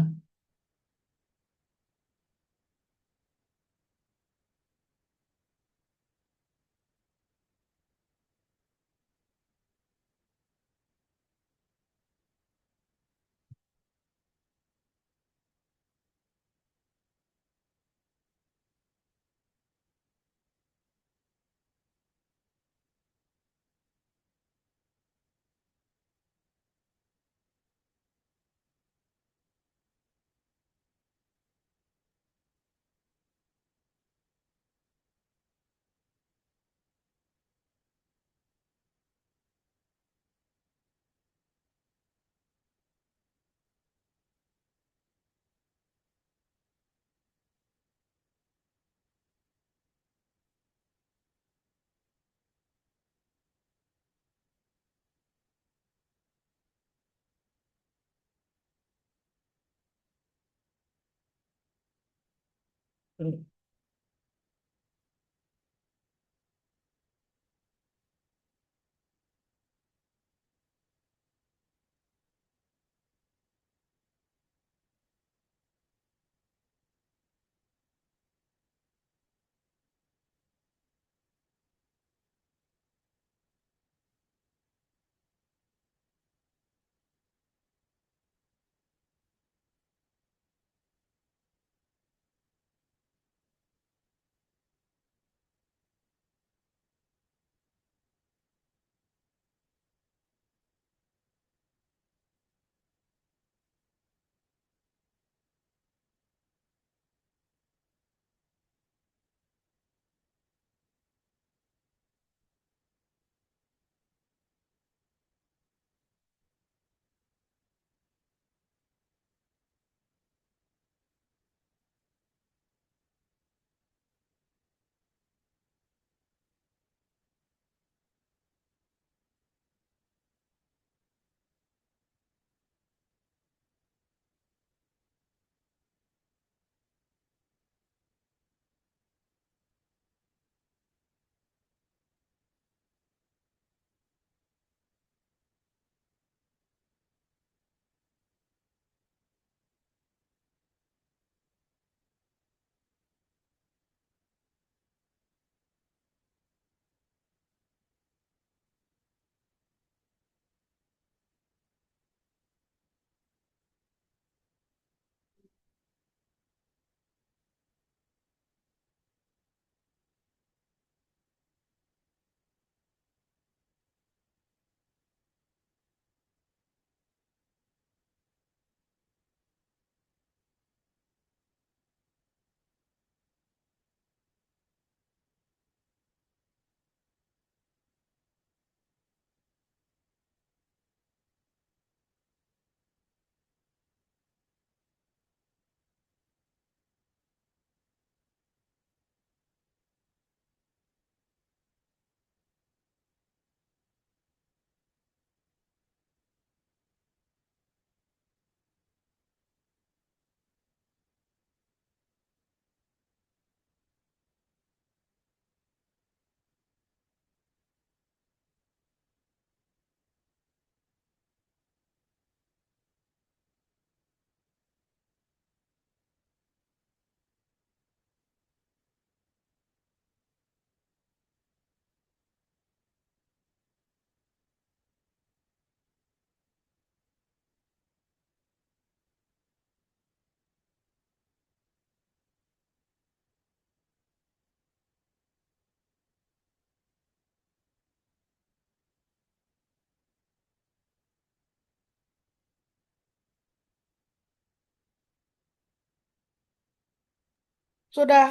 Sudah.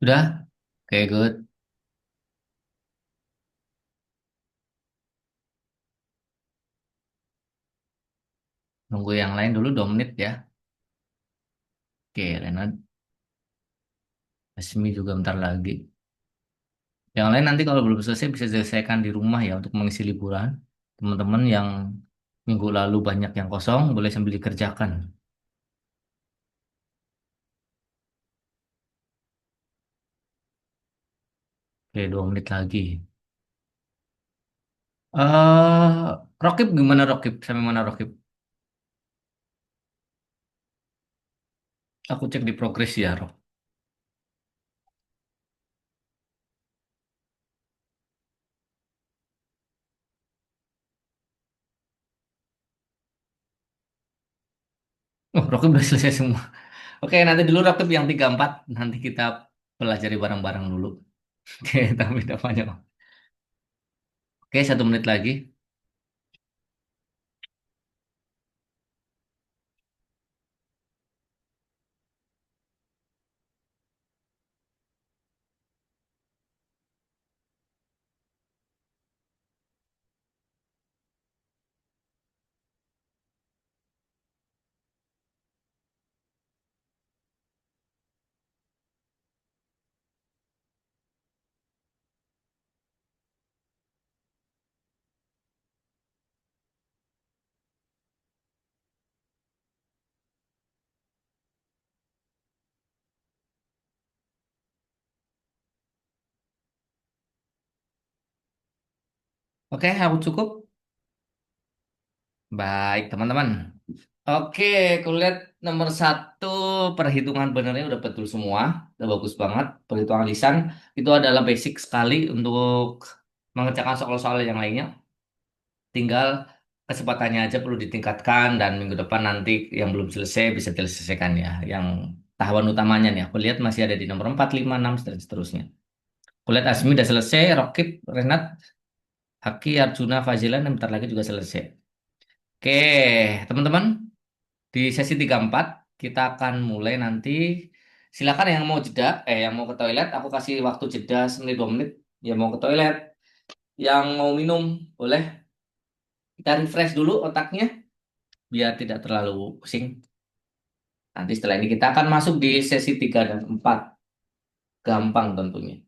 Udah? Oke, good. Nunggu yang lain dulu 2 menit ya. Oke, Renat. Asmi juga bentar lagi. Yang lain nanti kalau belum selesai bisa selesaikan di rumah ya untuk mengisi liburan. Teman-teman yang minggu lalu banyak yang kosong, boleh sambil dikerjakan. Oke, 2 menit lagi. Rokib gimana Rokib? Sampai mana Rokib? Aku cek di progres ya, Rok. Oh, Rokib udah selesai semua. Oke, nanti dulu Rokib yang 34. Nanti kita pelajari bareng-bareng dulu. Oke, tapi tidak banyak. Oke, 1 menit lagi. Oke, aku cukup. Baik, teman-teman. Oke, aku lihat nomor 1 perhitungan benernya udah betul semua. Udah bagus banget. Perhitungan lisan itu adalah basic sekali untuk mengerjakan soal-soal yang lainnya. Tinggal kecepatannya aja perlu ditingkatkan dan minggu depan nanti yang belum selesai bisa diselesaikan ya. Yang tahapan utamanya nih, aku lihat masih ada di nomor 4, 5, 6, dan seterusnya. Aku lihat Asmi udah selesai, Rokib, Renat, Haki, Arjuna, Fazilan, dan bentar lagi juga selesai. Oke, teman-teman. Di sesi 34 kita akan mulai nanti. Silakan yang mau jeda, yang mau ke toilet, aku kasih waktu jeda 1 menit 2 menit. Yang mau ke toilet, yang mau minum, boleh. Kita refresh dulu otaknya biar tidak terlalu pusing. Nanti setelah ini kita akan masuk di sesi 3 dan 4. Gampang tentunya.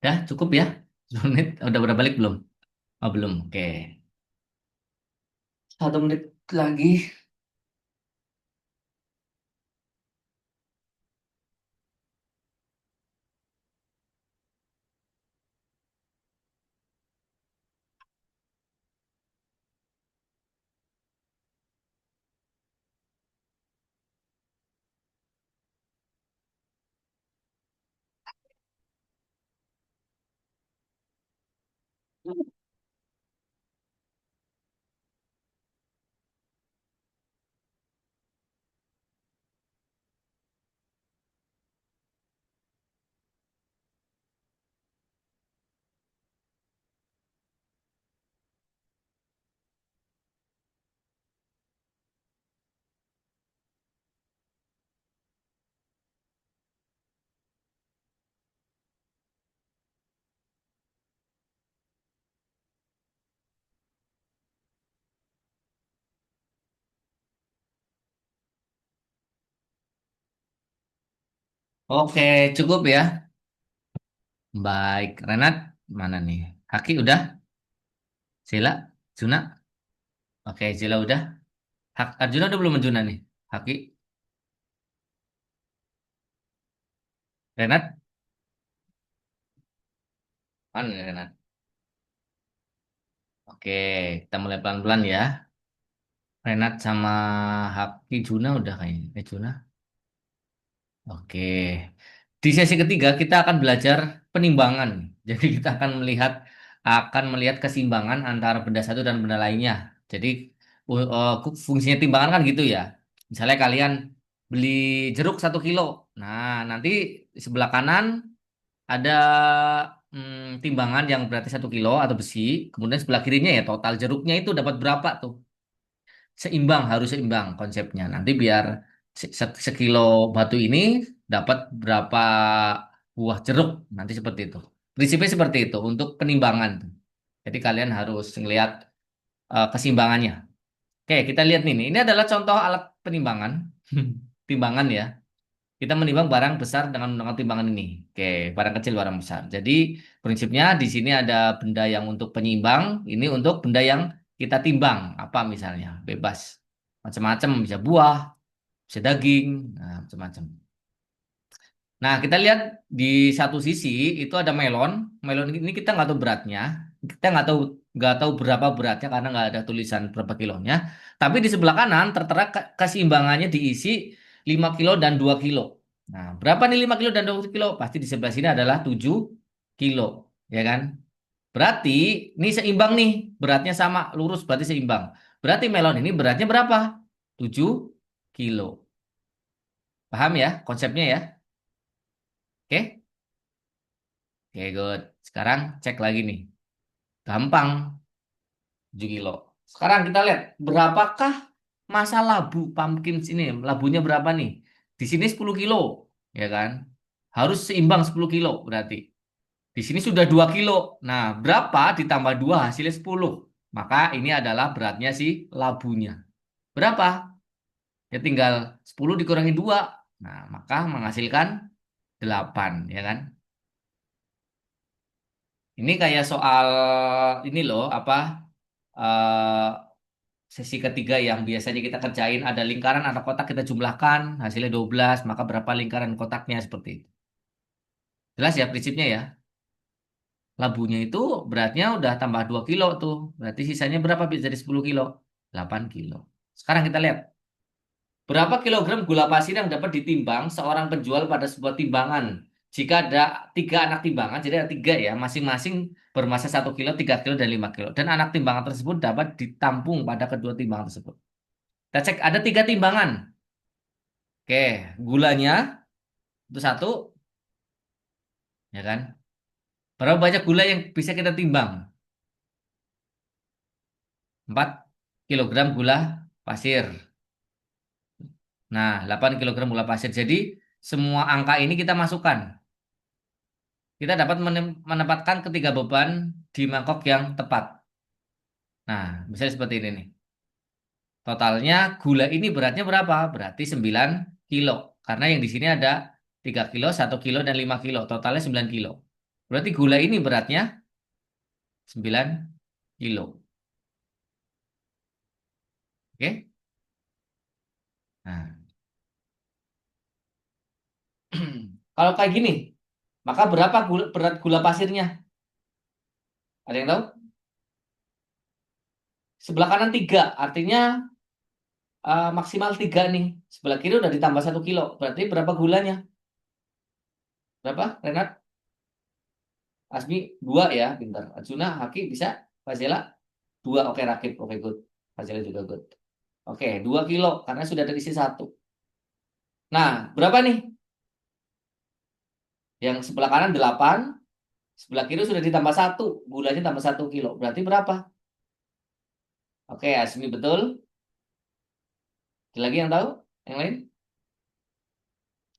Ya, cukup ya. 10 menit. Udah balik belum? Oh, belum. Oke. 1 menit lagi. Oke, cukup ya. Baik, Renat, mana nih? Haki udah? Sila? Juna? Oke, Sila udah? Arjuna udah belum Arjuna nih? Haki? Renat? Mana ya, Renat? Oke, kita mulai pelan-pelan ya. Renat sama Haki Juna udah kayaknya. Juna. Oke. Di sesi ketiga kita akan belajar penimbangan. Jadi kita akan melihat keseimbangan antara benda satu dan benda lainnya. Jadi fungsinya timbangan kan gitu ya. Misalnya kalian beli jeruk 1 kilo. Nah, nanti di sebelah kanan ada timbangan yang berarti 1 kilo atau besi. Kemudian sebelah kirinya ya total jeruknya itu dapat berapa tuh? Seimbang, harus seimbang konsepnya. Nanti biar sekilo batu ini dapat berapa buah jeruk. Nanti seperti itu. Prinsipnya seperti itu untuk penimbangan. Jadi kalian harus ngelihat keseimbangannya. Oke, kita lihat nih. Ini adalah contoh alat penimbangan. Timbangan ya. Kita menimbang barang besar dengan menggunakan timbangan ini. Oke, barang kecil, barang besar. Jadi prinsipnya di sini ada benda yang untuk penyimbang, ini untuk benda yang kita timbang. Apa misalnya? Bebas. Macam-macam, bisa buah, bisa daging, nah, macam-macam. Nah, kita lihat di satu sisi itu ada melon. Melon ini kita nggak tahu beratnya. Kita nggak tahu berapa beratnya karena nggak ada tulisan berapa kilonya. Tapi di sebelah kanan tertera keseimbangannya diisi 5 kilo dan 2 kilo. Nah, berapa nih 5 kilo dan 2 kilo? Pasti di sebelah sini adalah 7 kilo, ya kan? Berarti ini seimbang nih, beratnya sama, lurus berarti seimbang. Berarti melon ini beratnya berapa? 7 kilo. Paham ya konsepnya ya? Oke? Oke, good. Sekarang cek lagi nih. Gampang, 7 kilo. Sekarang kita lihat, berapakah masa labu pumpkin ini? Labunya berapa nih? Di sini 10 kilo, ya kan? Harus seimbang 10 kilo berarti. Di sini sudah 2 kilo. Nah, berapa ditambah 2 hasilnya 10. Maka ini adalah beratnya si labunya. Berapa? Ya tinggal 10 dikurangi 2. Nah, maka menghasilkan 8, ya kan? Ini kayak soal ini loh, apa eh, sesi ketiga yang biasanya kita kerjain ada lingkaran, ada kotak kita jumlahkan, hasilnya 12 maka berapa lingkaran kotaknya seperti itu. Jelas ya prinsipnya ya. Labunya itu beratnya udah tambah 2 kilo tuh. Berarti sisanya berapa bisa jadi 10 kilo? 8 kilo. Sekarang kita lihat. Berapa kilogram gula pasir yang dapat ditimbang seorang penjual pada sebuah timbangan? Jika ada 3 anak timbangan, jadi ada 3 ya, masing-masing bermassa 1 kilo, 3 kilo, dan 5 kilo. Dan anak timbangan tersebut dapat ditampung pada kedua timbangan tersebut. Kita cek ada 3 timbangan. Oke, gulanya itu satu, ya kan? Berapa banyak gula yang bisa kita timbang? 4 kilogram gula pasir. Nah, 8 kilogram gula pasir. Jadi semua angka ini kita masukkan. Kita dapat menempatkan ketiga beban di mangkok yang tepat. Nah, misalnya seperti ini nih. Totalnya gula ini beratnya berapa? Berarti 9 kilo. Karena yang di sini ada 3 kilo, 1 kilo, dan 5 kilo. Totalnya 9 kilo. Berarti gula ini beratnya 9 kilo. Oke? Nah, kalau kayak gini, maka berapa berat gula pasirnya? Ada yang tahu? Sebelah kanan 3, artinya maksimal 3 nih. Sebelah kiri udah ditambah 1 kilo. Berarti berapa gulanya? Berapa, Renat? Asmi 2 ya, pintar. Arjuna, Haki bisa? Fazela 2, oke Rakib, oke good. Fazela juga good. Oke, 2 kilo karena sudah ada isi 1. Nah, berapa nih? Yang sebelah kanan 8, sebelah kiri sudah ditambah 1, gulanya tambah 1 kilo. Berarti berapa? Oke, Asmi betul. Ada lagi yang tahu? Yang lain?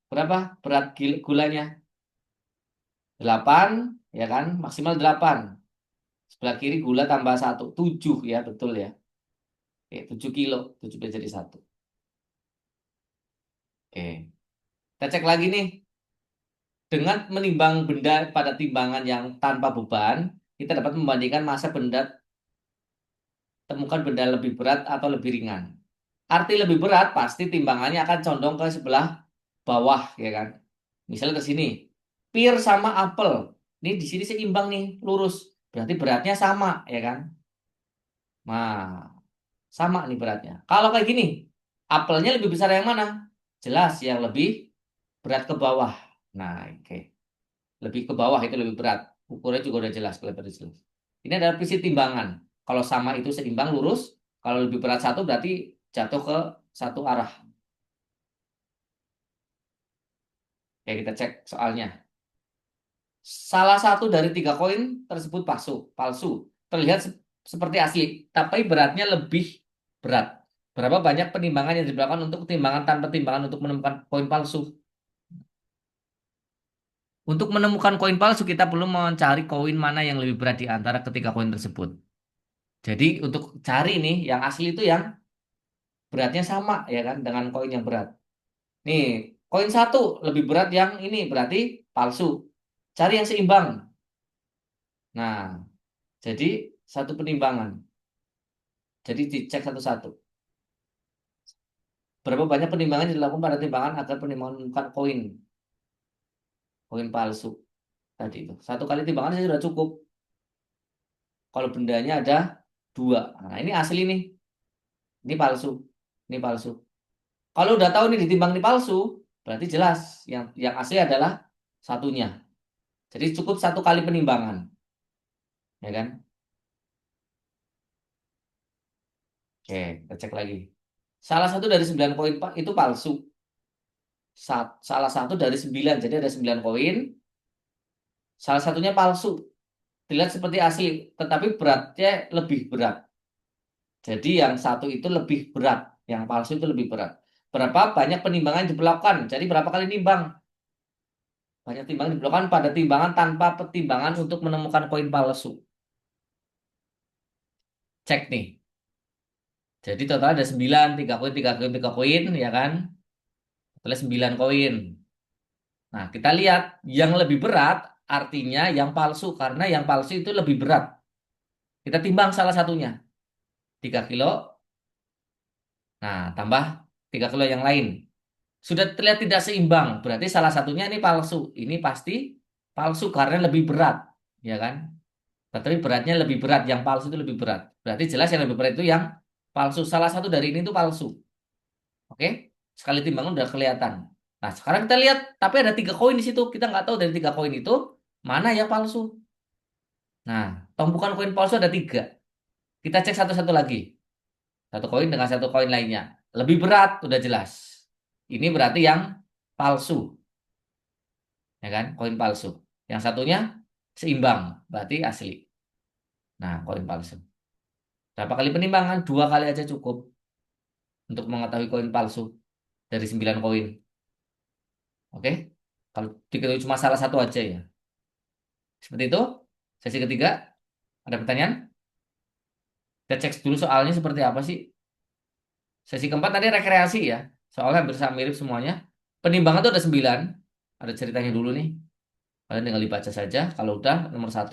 Berapa berat gulanya? 8, ya kan? Maksimal 8. Sebelah kiri gula tambah 1, 7 ya, betul ya. Oke, 7 kilo, 7 jadi 1. Oke, kita cek lagi nih. Dengan menimbang benda pada timbangan yang tanpa beban, kita dapat membandingkan massa benda, temukan benda lebih berat atau lebih ringan. Arti lebih berat pasti timbangannya akan condong ke sebelah bawah, ya kan? Misalnya ke sini, pir sama apel. Ini di sini seimbang nih, lurus. Berarti beratnya sama, ya kan? Nah, sama nih beratnya. Kalau kayak gini, apelnya lebih besar yang mana? Jelas yang lebih berat ke bawah. Nah, oke. Lebih ke bawah itu lebih berat. Ukurnya juga udah jelas, kelihatan jelas. Ini adalah prinsip timbangan. Kalau sama itu seimbang lurus, kalau lebih berat satu berarti jatuh ke satu arah. Oke, kita cek soalnya. Salah satu dari tiga koin tersebut palsu. Palsu. Terlihat seperti asli, tapi beratnya lebih berat. Berapa banyak penimbangan yang dilakukan untuk timbangan tanpa timbangan untuk menemukan koin palsu? Untuk menemukan koin palsu, kita perlu mencari koin mana yang lebih berat di antara ketiga koin tersebut. Jadi untuk cari nih, yang asli itu yang beratnya sama ya kan dengan koin yang berat. Nih, koin satu lebih berat yang ini berarti palsu. Cari yang seimbang. Nah, jadi satu penimbangan. Jadi dicek satu-satu. Berapa banyak penimbangan yang dilakukan pada timbangan agar penimbangan menemukan koin palsu tadi itu. Satu kali timbangan saja sudah cukup. Kalau bendanya ada dua. Nah, ini asli nih. Ini palsu. Ini palsu. Kalau udah tahu nih ditimbang ini palsu, berarti jelas yang asli adalah satunya. Jadi cukup satu kali penimbangan, ya kan? Oke, kita cek lagi. Salah satu dari 9 koin Pak itu palsu. Salah satu dari 9, jadi ada 9 koin. Salah satunya palsu. Dilihat seperti asli, tetapi beratnya lebih berat. Jadi yang satu itu lebih berat, yang palsu itu lebih berat. Berapa banyak penimbangan yang diperlakukan? Jadi berapa kali nimbang? Banyak timbangan diperlukan pada timbangan tanpa pertimbangan untuk menemukan koin palsu. Cek nih. Jadi total ada 9, 3 koin, 3 koin, 3 koin, ya kan? Totalnya 9 koin. Nah, kita lihat yang lebih berat artinya yang palsu, karena yang palsu itu lebih berat. Kita timbang salah satunya. 3 kilo, nah tambah 3 kilo yang lain. Sudah terlihat tidak seimbang, berarti salah satunya ini palsu. Ini pasti palsu karena lebih berat, ya kan? Tapi beratnya lebih berat, yang palsu itu lebih berat. Berarti jelas yang lebih berat itu yang palsu. Salah satu dari ini itu palsu. Oke? Sekali timbangan udah kelihatan. Nah, sekarang kita lihat, tapi ada 3 koin di situ. Kita nggak tahu dari 3 koin itu mana yang palsu. Nah, tumpukan koin palsu ada 3. Kita cek satu-satu lagi. Satu koin dengan satu koin lainnya. Lebih berat, udah jelas. Ini berarti yang palsu. Ya kan? Koin palsu. Yang satunya seimbang, berarti asli. Nah, koin palsu. Berapa kali penimbangan? 2 kali aja cukup untuk mengetahui koin palsu dari 9 koin. Oke? Kalau diketahui cuma salah satu aja ya. Seperti itu. Sesi ketiga. Ada pertanyaan? Kita cek dulu soalnya seperti apa sih. Sesi keempat tadi rekreasi ya. Soalnya hampir sama mirip semuanya. Penimbangan itu ada 9. Ada ceritanya dulu nih. Kalian tinggal dibaca saja. Kalau udah nomor 1.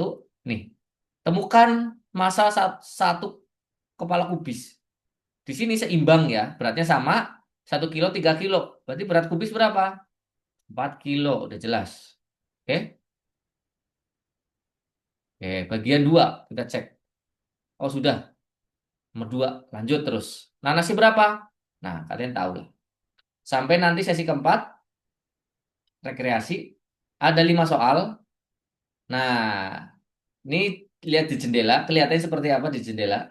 Nih. Temukan massa satu kepala kubis. Di sini seimbang ya. Beratnya sama. 1 kilo, 3 kilo. Berarti berat kubis berapa? 4 kilo. Udah jelas. Oke. Oke. Bagian 2. Kita cek. Oh sudah. Nomor 2. Lanjut terus. Nanasnya berapa? Nah kalian tahu lah. Sampai nanti sesi keempat. Rekreasi. Ada 5 soal. Nah. Ini lihat di jendela. Kelihatannya seperti apa di jendela?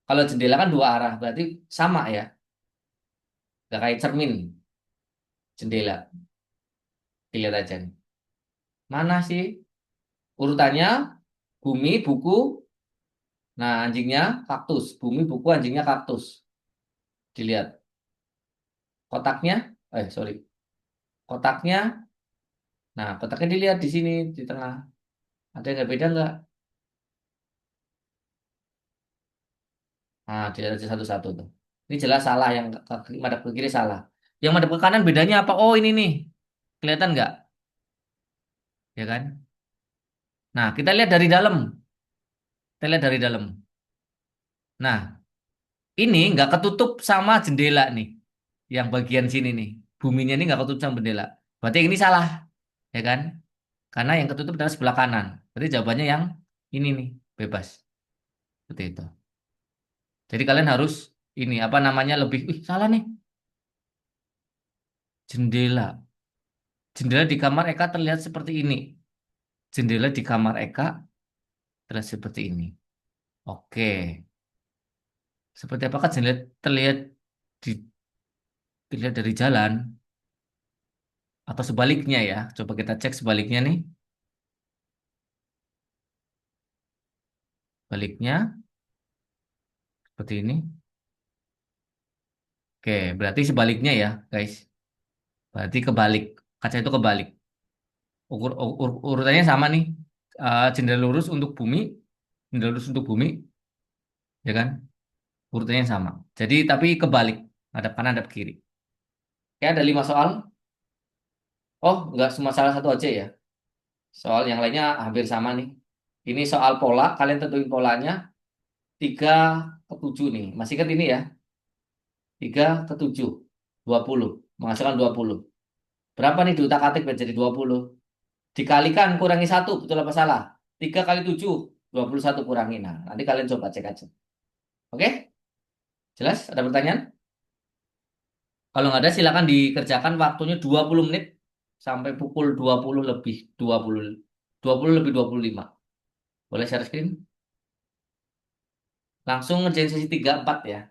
Kalau jendela kan 2 arah. Berarti sama ya. Gak kayak cermin. Jendela. Dilihat aja nih. Mana sih urutannya? Bumi, buku. Nah, anjingnya kaktus. Bumi, buku, anjingnya kaktus. Dilihat. Kotaknya. Sorry. Kotaknya. Nah, kotaknya dilihat di sini. Di tengah. Ada yang nggak beda nggak? Nah, dilihat aja satu-satu tuh. Ini jelas salah. Yang madep ke kiri salah. Yang madep ke kanan bedanya apa? Oh, ini nih. Kelihatan nggak? Ya kan? Nah, kita lihat dari dalam. Kita lihat dari dalam. Nah, ini nggak ketutup sama jendela nih. Yang bagian sini nih. Buminya ini nggak ketutup sama jendela. Berarti ini salah. Ya kan? Karena yang ketutup adalah sebelah kanan. Berarti jawabannya yang ini nih, bebas. Seperti itu. Jadi kalian harus ini apa namanya lebih, salah nih. Jendela. Jendela di kamar Eka terlihat seperti ini. Jendela di kamar Eka terlihat seperti ini. Oke. Seperti apakah jendela terlihat di, dilihat dari jalan atau sebaliknya ya? Coba kita cek sebaliknya nih. Baliknya seperti ini. Oke, berarti sebaliknya ya, guys. Berarti kebalik. Kaca itu kebalik. Urutannya sama nih. Jendela lurus untuk bumi, jendela lurus untuk bumi, ya kan? Urutannya sama. Jadi tapi kebalik, hadap kanan, hadap kiri. Oke, ada 5 soal. Oh, nggak cuma salah satu aja ya. Soal yang lainnya hampir sama nih. Ini soal pola, kalian tentuin polanya. 3 ke 7 nih. Masih ingat ini ya? 3 ke 7. 20. Menghasilkan 20. Berapa nih diutak-atik biar jadi 20? Dikalikan kurangi 1, betul apa salah? 3 kali 7, 21 kurangi. Nah, nanti kalian coba cek aja. Oke? Jelas? Ada pertanyaan? Kalau nggak ada silakan dikerjakan waktunya 20 menit sampai pukul 20 lebih 20 lebih 25. Boleh share screen? Langsung ngerjain sesi 3 4 ya.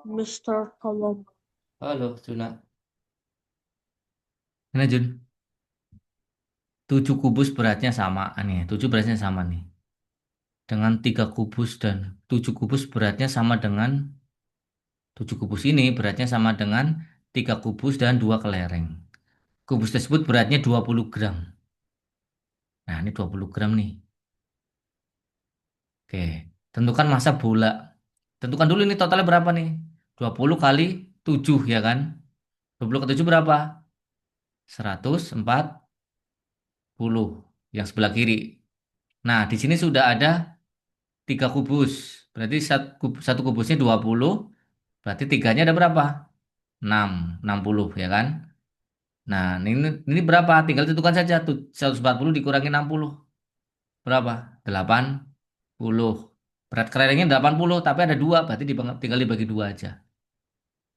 Mister Tolong.
Halo, Juna. Mana Jun? 7 kubus beratnya sama nih. 7 beratnya sama nih. Dengan 3 kubus dan 7 kubus beratnya sama dengan 7 kubus ini beratnya sama dengan 3 kubus dan 2 kelereng. Kubus tersebut beratnya 20 gram. Nah, ini 20 gram nih. Oke, tentukan massa bola. Tentukan dulu ini totalnya berapa nih? 20 kali 7 ya kan? 20 ke 7 berapa? 140 yang sebelah kiri. Nah, di sini sudah ada 3 kubus. Berarti satu kubusnya 20. Berarti tiganya ada berapa? 6, 60 ya kan? Nah, ini berapa? Tinggal tentukan saja. 140 dikurangi 60. Berapa? 80. Berat kerengnya 80, tapi ada dua. Berarti tinggal dibagi dua aja.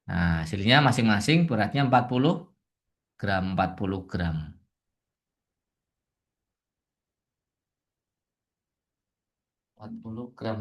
Nah, hasilnya masing-masing beratnya 40 gram. 40 gram. 40 gram.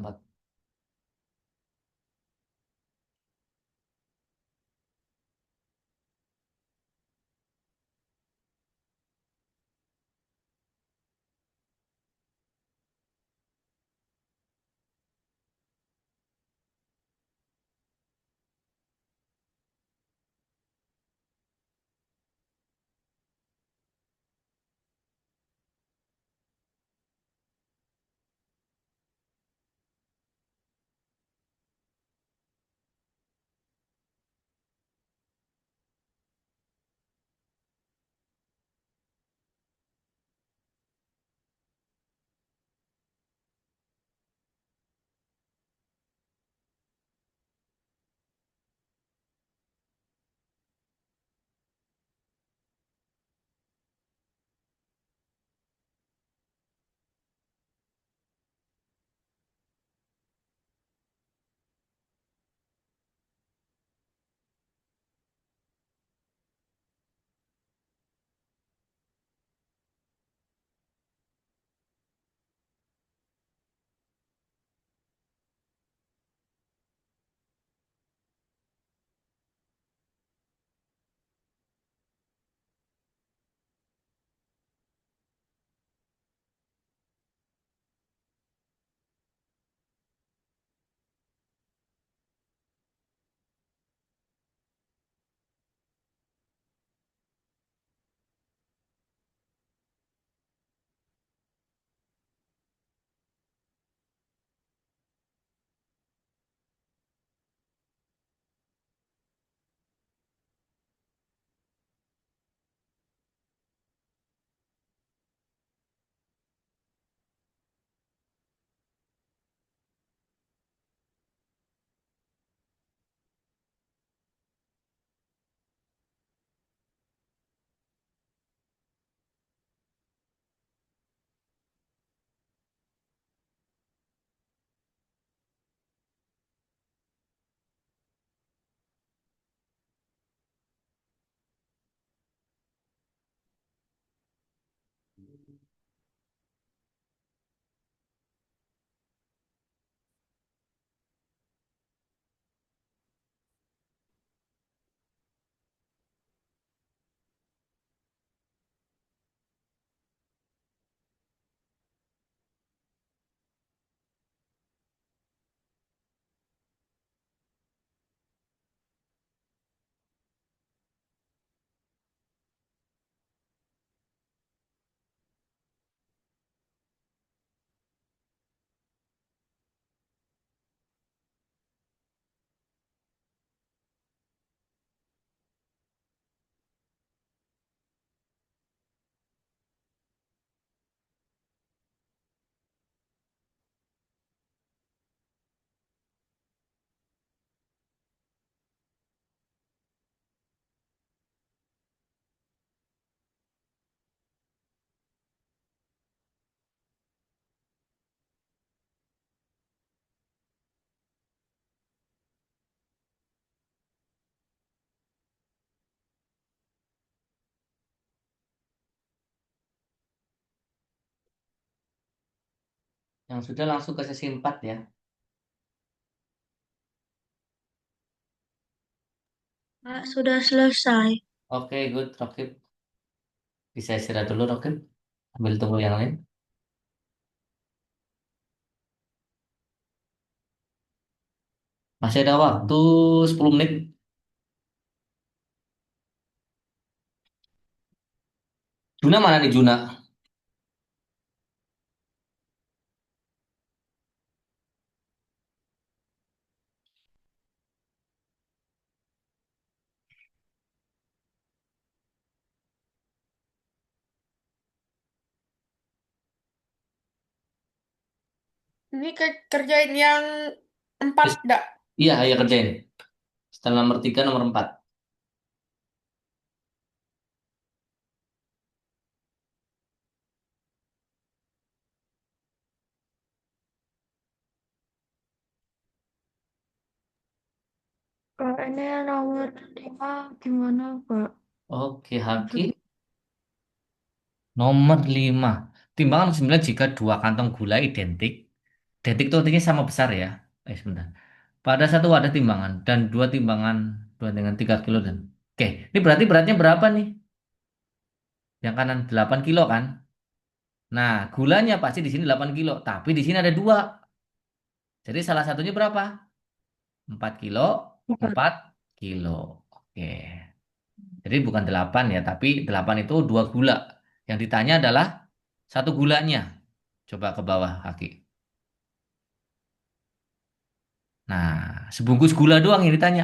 Yang sudah langsung ke sesi 4 ya.
Pak, sudah selesai.
Oke, good, Rokib. Bisa istirahat dulu, Rokib. Ambil tunggu yang lain. Masih ada waktu 10 menit. Juna mana nih, Juna?
Ini kerjain yang empat,
Terus,
dak.
iya, ayo kerjain. Setelah nomor 3, nomor 4.
Kak, ini nomor 5 gimana, Kak?
Oke, Haki.
Maksudnya,
Nomor 5. Timbangan 9 jika dua kantong gula identik. Identik itu artinya sama besar ya. Sebentar. Pada satu wadah timbangan dan dua timbangan dua dengan 3 kilo dan. Oke, ini berarti beratnya berapa nih? Yang kanan 8 kilo kan? Nah, gulanya pasti di sini 8 kilo, tapi di sini ada dua. Jadi salah satunya berapa? 4 kilo,
4.
4 kilo. Oke. Jadi bukan 8 ya, tapi 8 itu dua gula. Yang ditanya adalah satu gulanya. Coba ke bawah kaki. Nah, sebungkus gula doang yang ditanya.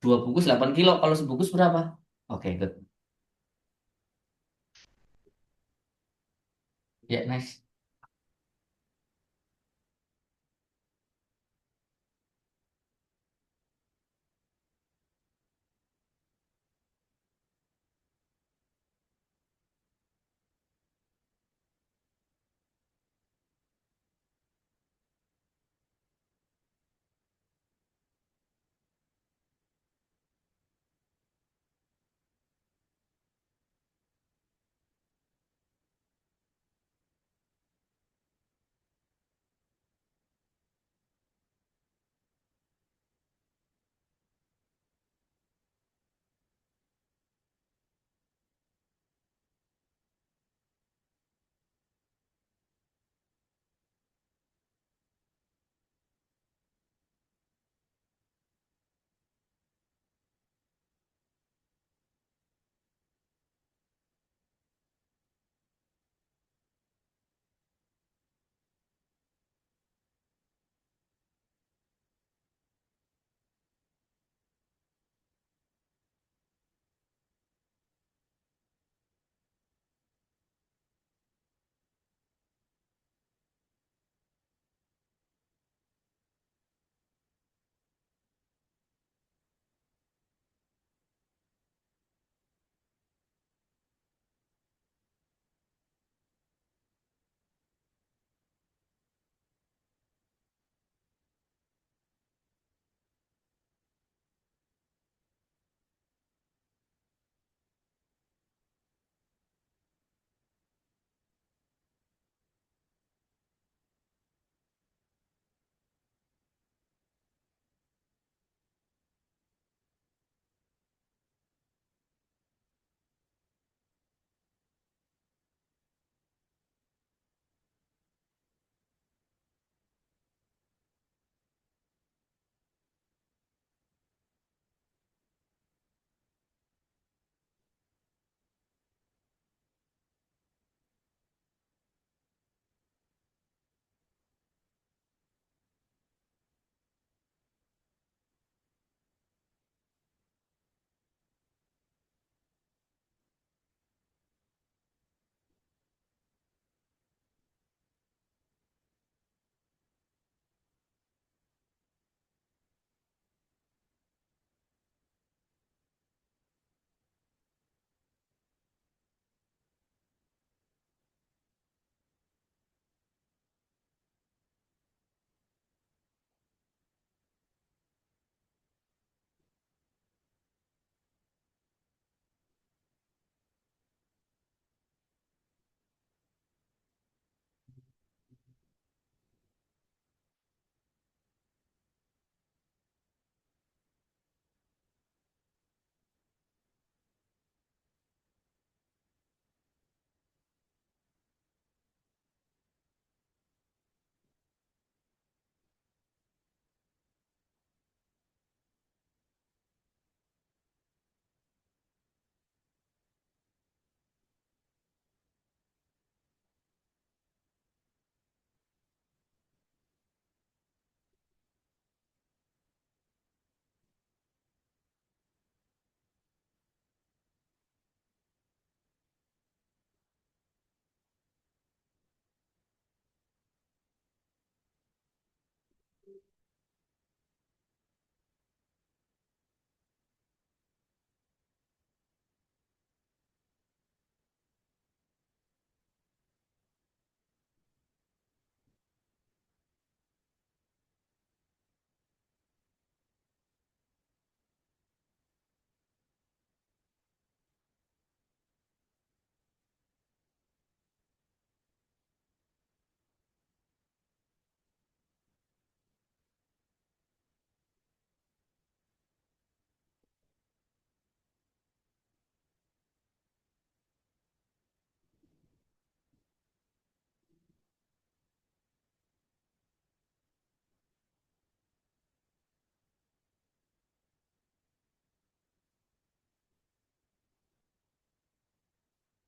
Dua bungkus 8 kilo, kalau sebungkus berapa? Oke, good. Ya, nice.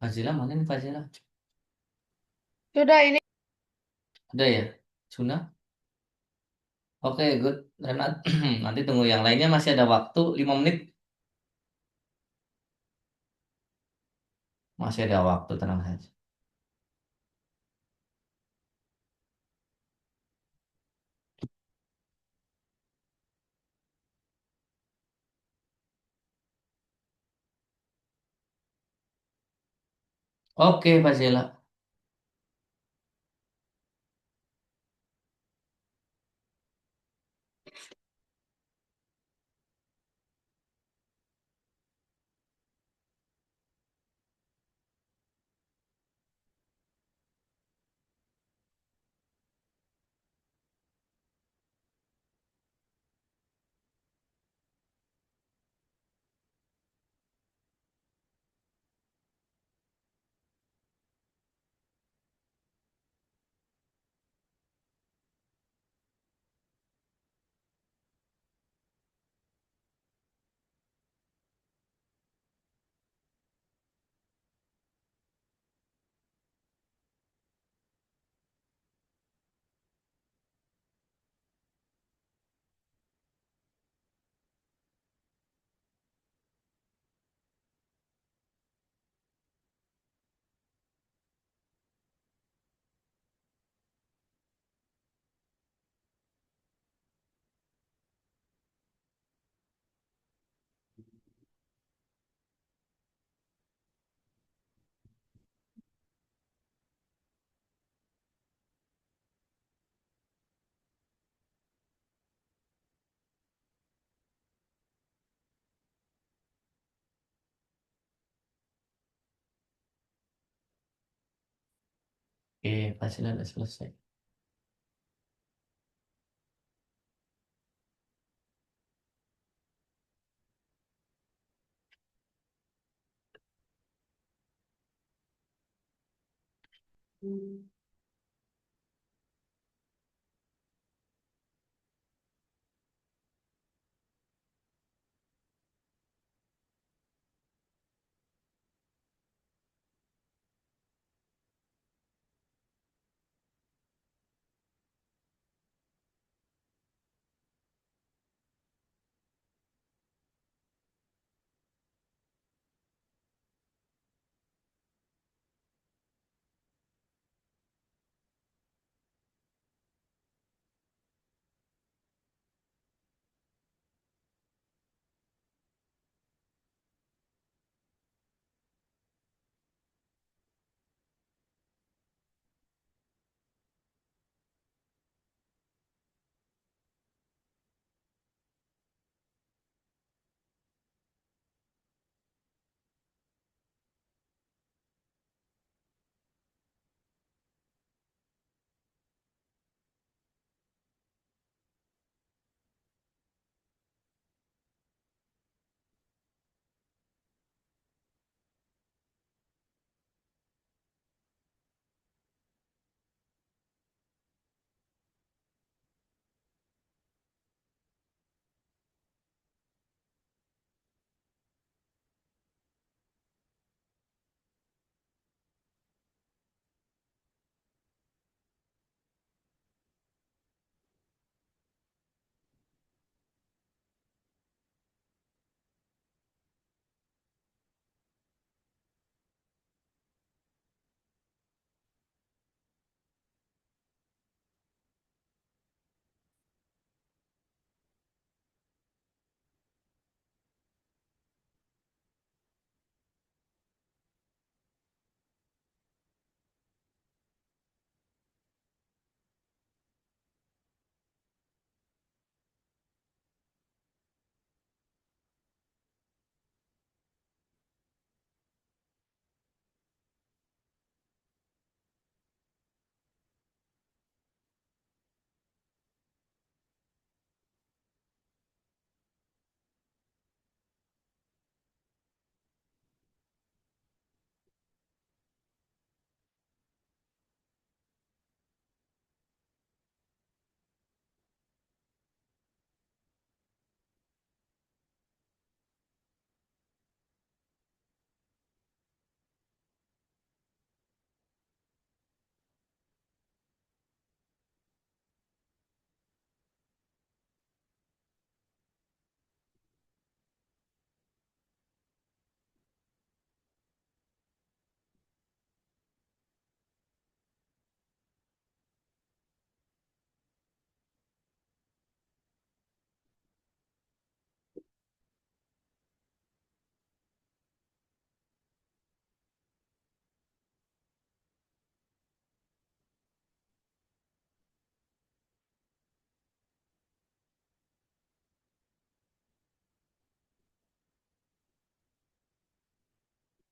Fazila mana nih Fazila?
Sudah ini.
Ada ya? Suna? Oke, good. Renat. Nanti tunggu yang lainnya masih ada waktu 5 menit. Masih ada waktu, tenang saja. Oke, Fazila. Oke, Fazila udah selesai.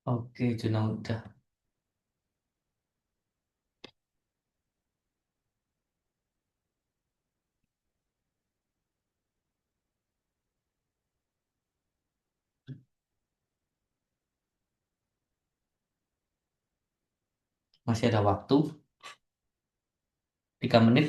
Oke, Juna udah. Masih ada waktu 3 menit.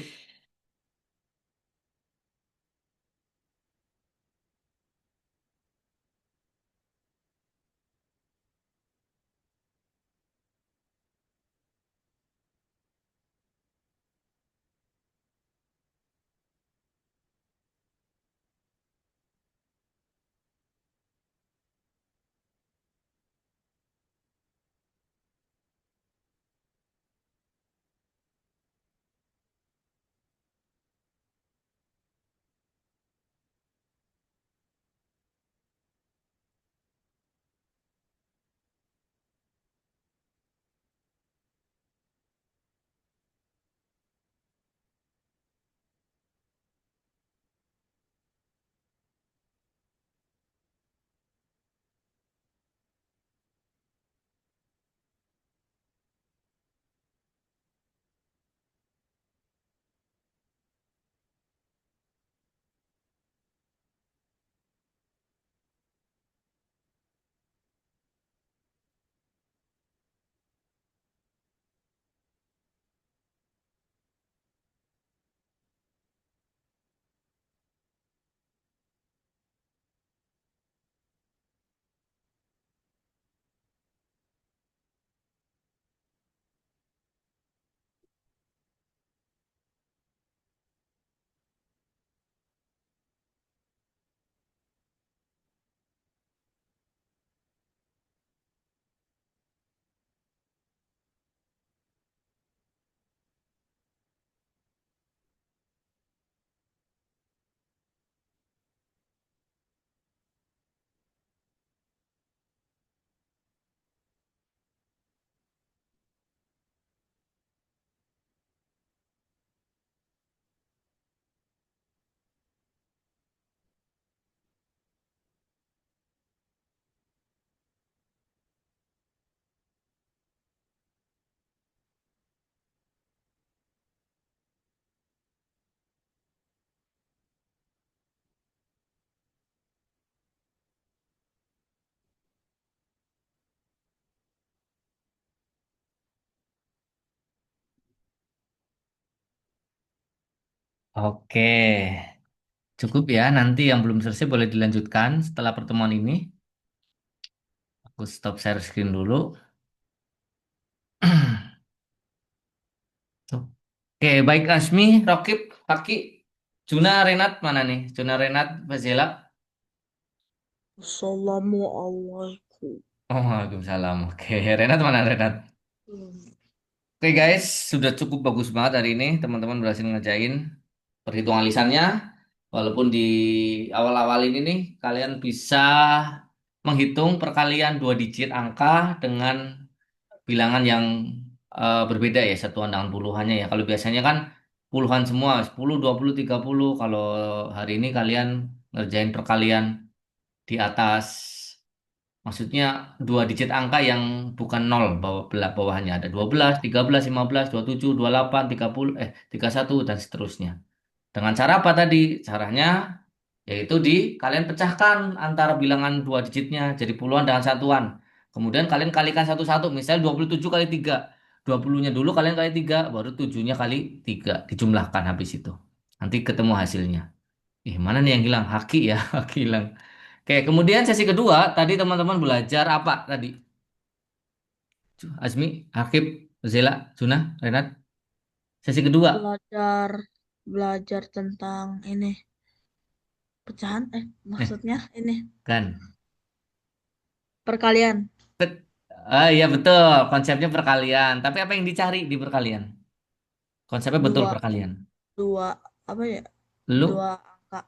Oke, cukup ya. Nanti yang belum selesai boleh dilanjutkan setelah pertemuan ini. Aku stop share screen dulu. Oke, baik Asmi, Rokib, Paki, Juna, Renat mana nih? Juna, Renat, Fazela.
Assalamualaikum.
Oh, Waalaikumsalam. Oke, Renat mana Renat?
Hmm.
Oke guys, sudah cukup bagus banget hari ini. Teman-teman berhasil ngerjain perhitungan lisannya. Walaupun di awal-awal ini nih, kalian bisa menghitung perkalian 2 digit angka dengan bilangan yang berbeda ya, satuan dengan puluhannya ya. Kalau biasanya kan puluhan semua, 10, 20, 30. Kalau hari ini kalian ngerjain perkalian di atas, maksudnya 2 digit angka yang bukan nol bawahnya ada 12, 13, 15, 27, 28, 30, 31 dan seterusnya. Dengan cara apa tadi? Caranya yaitu kalian pecahkan antara bilangan 2 digitnya jadi puluhan dengan satuan. Kemudian kalian kalikan satu-satu. Misalnya 27 kali 3. 20-nya dulu kalian kali 3, baru 7-nya kali 3. Dijumlahkan habis itu. Nanti ketemu hasilnya. Mana nih yang hilang? Haki ya, haki hilang. Oke, kemudian sesi kedua, tadi teman-teman belajar apa tadi? Azmi, Akib, Zela, Sunah, Renat. Sesi kedua,
Belajar belajar tentang ini pecahan
eh
maksudnya ini
kan.
perkalian
Ah iya betul, konsepnya perkalian. Tapi apa yang dicari di perkalian? Konsepnya betul
dua
perkalian.
dua apa ya
Lu
dua angka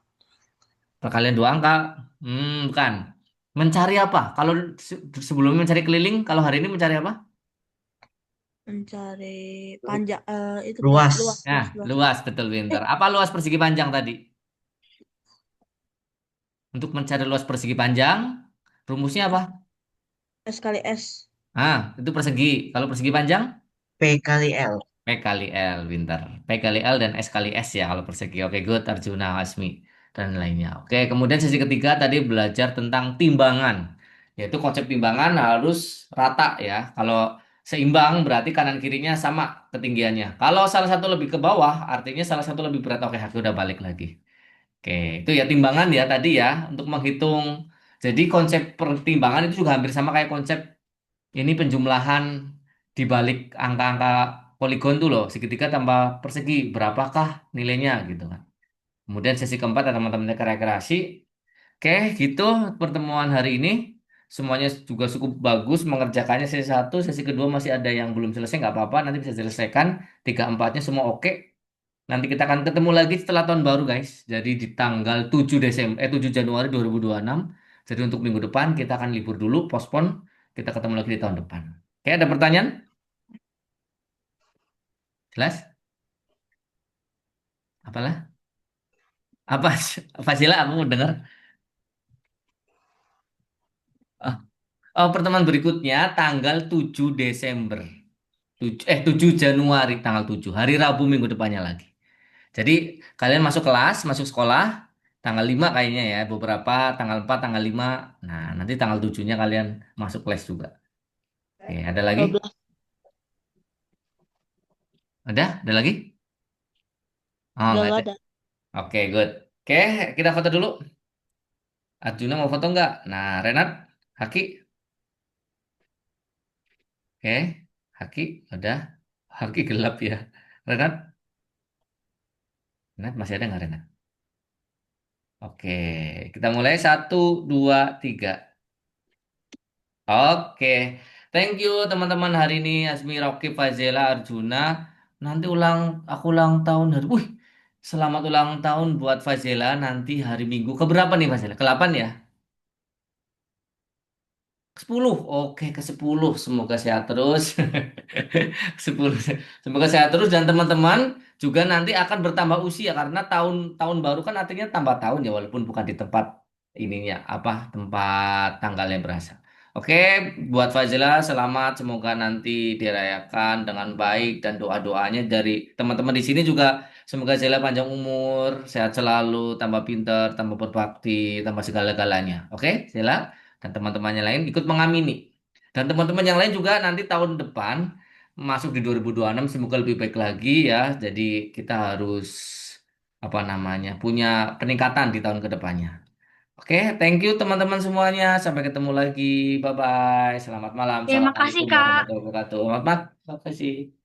perkalian 2 angka, bukan. Mencari apa? Kalau sebelumnya mencari keliling, kalau hari ini mencari apa?
mencari panjang itu luas
Luas.
Nah,
luas luas
luas, betul pinter.
eh
Apa luas persegi panjang tadi? Untuk mencari luas persegi panjang, rumusnya apa?
S kali S.
Itu persegi. Kalau persegi panjang?
P kali L.
P kali L, pintar. P kali L dan S kali S ya kalau persegi. Oke, good. Arjuna, Asmi, dan lainnya. Oke, kemudian sesi ketiga tadi belajar tentang timbangan. Yaitu konsep timbangan harus rata ya. Kalau seimbang berarti kanan kirinya sama ketinggiannya. Kalau salah satu lebih ke bawah, artinya salah satu lebih berat. Oke, aku udah balik lagi. Oke, itu ya timbangan ya tadi ya untuk menghitung. Jadi konsep pertimbangan itu juga hampir sama kayak konsep ini penjumlahan di balik angka-angka poligon tuh loh, segitiga tambah persegi, berapakah nilainya gitu kan. Kemudian sesi keempat ada teman-teman rekreasi. Oke, gitu pertemuan hari ini. Semuanya juga cukup bagus mengerjakannya sesi satu, sesi kedua masih ada yang belum selesai, nggak apa-apa, nanti bisa diselesaikan. Tiga empatnya semua oke. Nanti kita akan ketemu lagi setelah tahun baru guys. Jadi di tanggal 7 Januari 2026. Jadi untuk minggu depan kita akan libur dulu, pospon. Kita ketemu lagi di tahun depan. Oke, ada pertanyaan? Jelas? Apalah? Apa? Fasila aku mau dengar. Oh, pertemuan berikutnya tanggal 7 Desember. 7 Januari tanggal 7. Hari Rabu minggu depannya lagi. Jadi kalian masuk kelas, masuk sekolah tanggal 5 kayaknya ya, beberapa tanggal 4, tanggal 5. Nah, nanti tanggal 7-nya kalian masuk kelas juga. Oke, ada lagi?
12.
Ada lagi? Oh,
Udah
nggak
nggak
ada.
ada.
Oke, good. Oke, kita foto dulu. Arjuna mau foto nggak? Nah, Renat, Haki. Oke, Haki, udah. Haki gelap ya. Renat, Renat masih ada nggak Renat? Oke, kita mulai 1, 2, 3. Oke, thank you teman-teman hari ini Asmi, Rocky, Fazela, Arjuna. Nanti aku ulang tahun hari. Wih, selamat ulang tahun buat Fazela nanti hari Minggu. Keberapa nih Fazela? Ke-8 ya? 10. Oke, ke-10. Semoga sehat terus. 10. Semoga sehat terus dan teman-teman juga nanti akan bertambah usia karena tahun baru kan artinya tambah tahun ya walaupun bukan di tempat ininya apa tempat tanggalnya berasa. Oke, buat Fazila selamat semoga nanti dirayakan dengan baik dan doa-doanya dari teman-teman di sini juga semoga Zela panjang umur, sehat selalu, tambah pinter, tambah berbakti, tambah segala-galanya. Oke, Zela dan teman-temannya lain ikut mengamini. Dan teman-teman yang lain juga nanti tahun depan masuk di 2026 semoga lebih baik lagi ya. Jadi kita harus apa namanya punya peningkatan di tahun kedepannya. Oke, thank you teman-teman semuanya. Sampai ketemu lagi. Bye bye. Selamat malam.
Terima kasih,
Assalamualaikum
Kak.
warahmatullahi wabarakatuh. Selamat malam. Terima kasih.